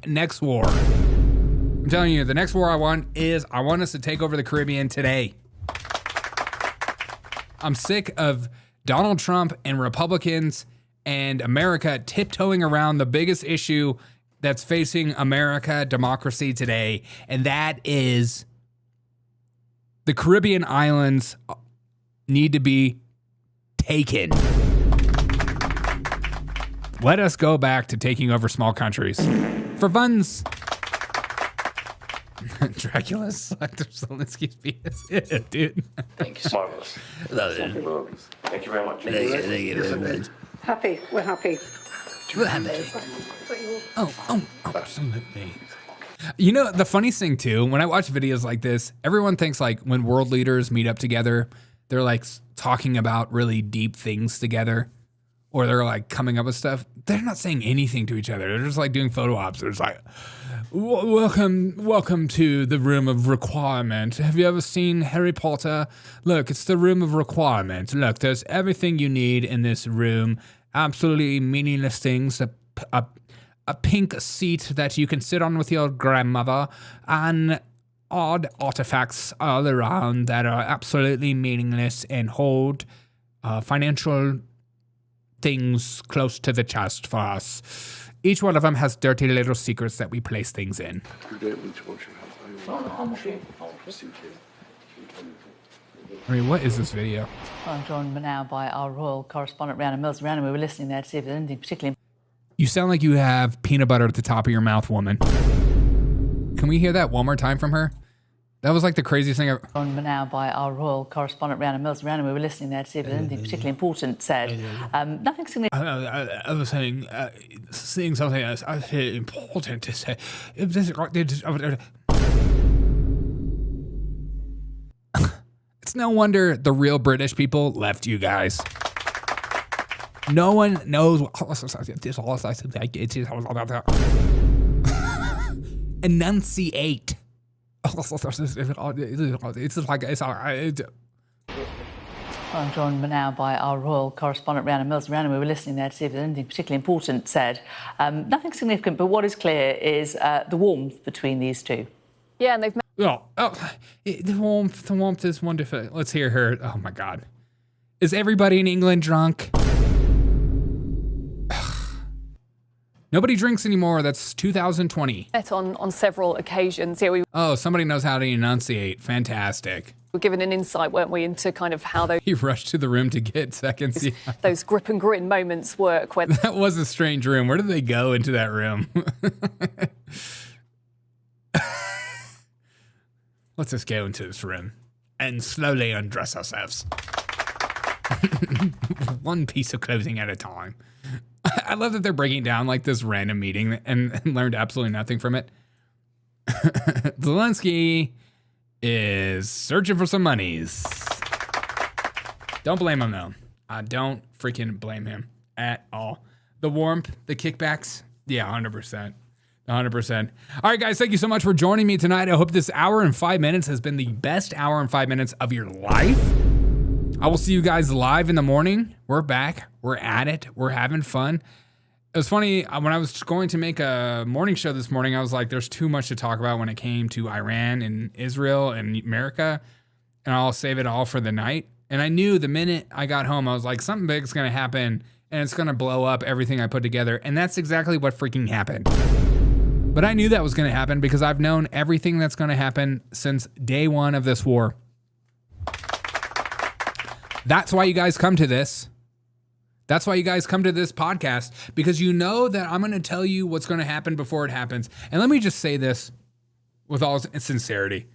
Next war. I'm telling you, the next war I want us to take over the Caribbean today. I'm sick of Donald Trump and Republicans and America tiptoeing around the biggest issue that's facing America, democracy today, and that is the Caribbean islands need to be taken. Let us go back to taking over small countries. For funds. Dracula's Selector Zelensky's penis. Yeah, dude. Thank you. Marvelous. Thank you very much. Thank you very much. Happy. We're happy. We're happy. Oh, absolutely. You know, the funniest thing too, when I watch videos like this, everyone thinks like when world leaders meet up together, they're like talking about really deep things together, or they're like coming up with stuff. They're not saying anything to each other. They're just like doing photo ops. They're just like, welcome to the room of requirement. Have you ever seen Harry Potter? Look, it's the room of requirement. Look, there's everything you need in this room. Absolutely meaningless things. A pink seat that you can sit on with your grandmother, and odd artifacts all around that are absolutely meaningless and hold financial things close to the chest for us. Each one of them has dirty little secrets that we place things in. I mean, what is this video? I'm joined now by our royal correspondent, Rhiannon Mills. Rhiannon, we were listening there to see if there's anything particularly... You sound like you have peanut butter at the top of your mouth, woman. Can we hear that one more time from her? That was like the craziest thing ever. Joined now by our royal correspondent, Rhiannon Mills. Rhiannon, we were listening there to see if there's anything particularly important said. Nothing significant. I was saying, seeing something that's actually important to say. It's no wonder the real British people left you guys. No one knows what enunciate. It's like I'm joined now by our royal correspondent, Rhiannon Mills. Rhiannon, we were listening there to see if there's anything particularly important said. Nothing significant, but what is clear is the warmth between these two. Yeah, and they've... The warmth is wonderful. Let's hear her. Oh my God. Is everybody in England drunk? Nobody drinks anymore. That's 2020. Met on several occasions. Yeah, Oh, somebody knows how to enunciate. Fantastic. were given an insight, weren't we, into kind of how those... He rushed to the room to get seconds. Yeah. Those grip and grin moments work. When that was a strange room. Where did they go into that room? Let's just go into this room and slowly undress ourselves. One piece of clothing at a time. I love that they're breaking down like this random meeting and learned absolutely nothing from it. Zelensky is searching for some monies. Don't blame him though. I don't freaking blame him at all. The warmth, the kickbacks, yeah, 100%. 100%. All right, guys, thank you so much for joining me tonight. I hope this hour and 5 minutes has been the best hour and 5 minutes of your life. I will see you guys live in the morning. We're back. We're at it. We're having fun. It was funny, when I was going to make a morning show this morning, I was like, there's too much to talk about when it came to Iran and Israel and America, and I'll save it all for the night. And I knew the minute I got home, I was like, something big's going to happen, and it's going to blow up everything I put together. And that's exactly what freaking happened. But I knew that was going to happen because I've known everything that's going to happen since day one of this war. That's why you guys come to this. That's why you guys come to this podcast, because you know that I'm going to tell you what's going to happen before it happens. And let me just say this with all sincerity.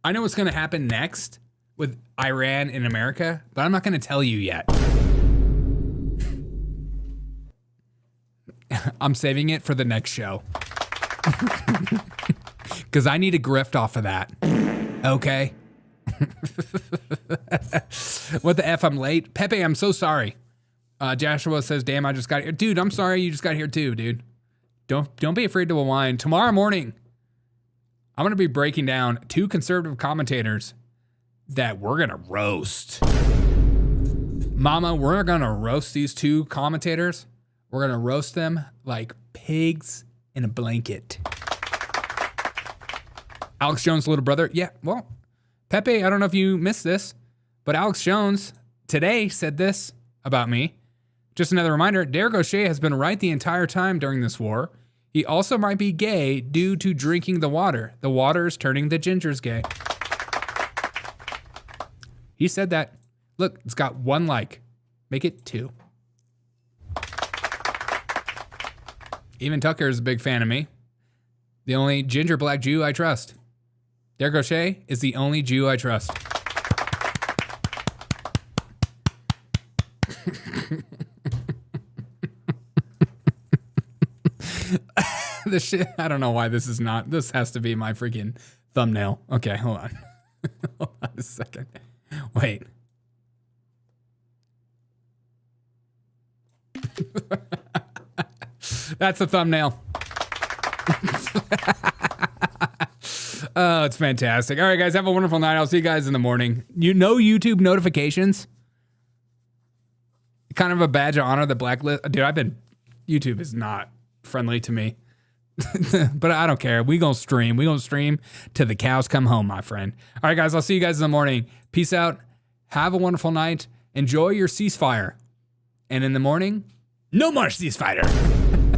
I know what's going to happen next with Iran and America, but I'm not going to tell you yet. I'm saving it for the next show. Because I need a grift off of that. Okay? What the F, I'm late. Pepe, I'm so sorry. Joshua says, damn, I just got here. Dude, I'm sorry you just got here too, dude. Don't be afraid to whine. Tomorrow morning, I'm going to be breaking down 2 conservative commentators that we're going to roast. Mama, we're going to roast these 2 commentators. We're going to roast them like pigs in a blanket. Alex Jones' little brother. Yeah, well, Pepe, I don't know if you missed this, but Alex Jones today said this about me. Just another reminder, Derek O'Shea has been right the entire time during this war. He also might be gay due to drinking the water. The water is turning the gingers gay. He said that. Look, it's got 1 like. Make it 2. Even Tucker is a big fan of me. The only ginger black Jew I trust. Derek O'Shea is the only Jew I trust. This shit, I don't know why this is not. This has to be my freaking thumbnail. Okay, hold on. Hold on a second. Wait. That's the thumbnail. Oh, it's fantastic. All right, guys, have a wonderful night. I'll see you guys in the morning. You know YouTube notifications? Kind of a badge of honor, the blacklist. Dude, YouTube is not friendly to me. But I don't care. We gonna stream. We gonna stream till the cows come home, my friend. All right, guys, I'll see you guys in the morning. Peace out. Have a wonderful night. Enjoy your ceasefire. And in the morning, no more ceasefire.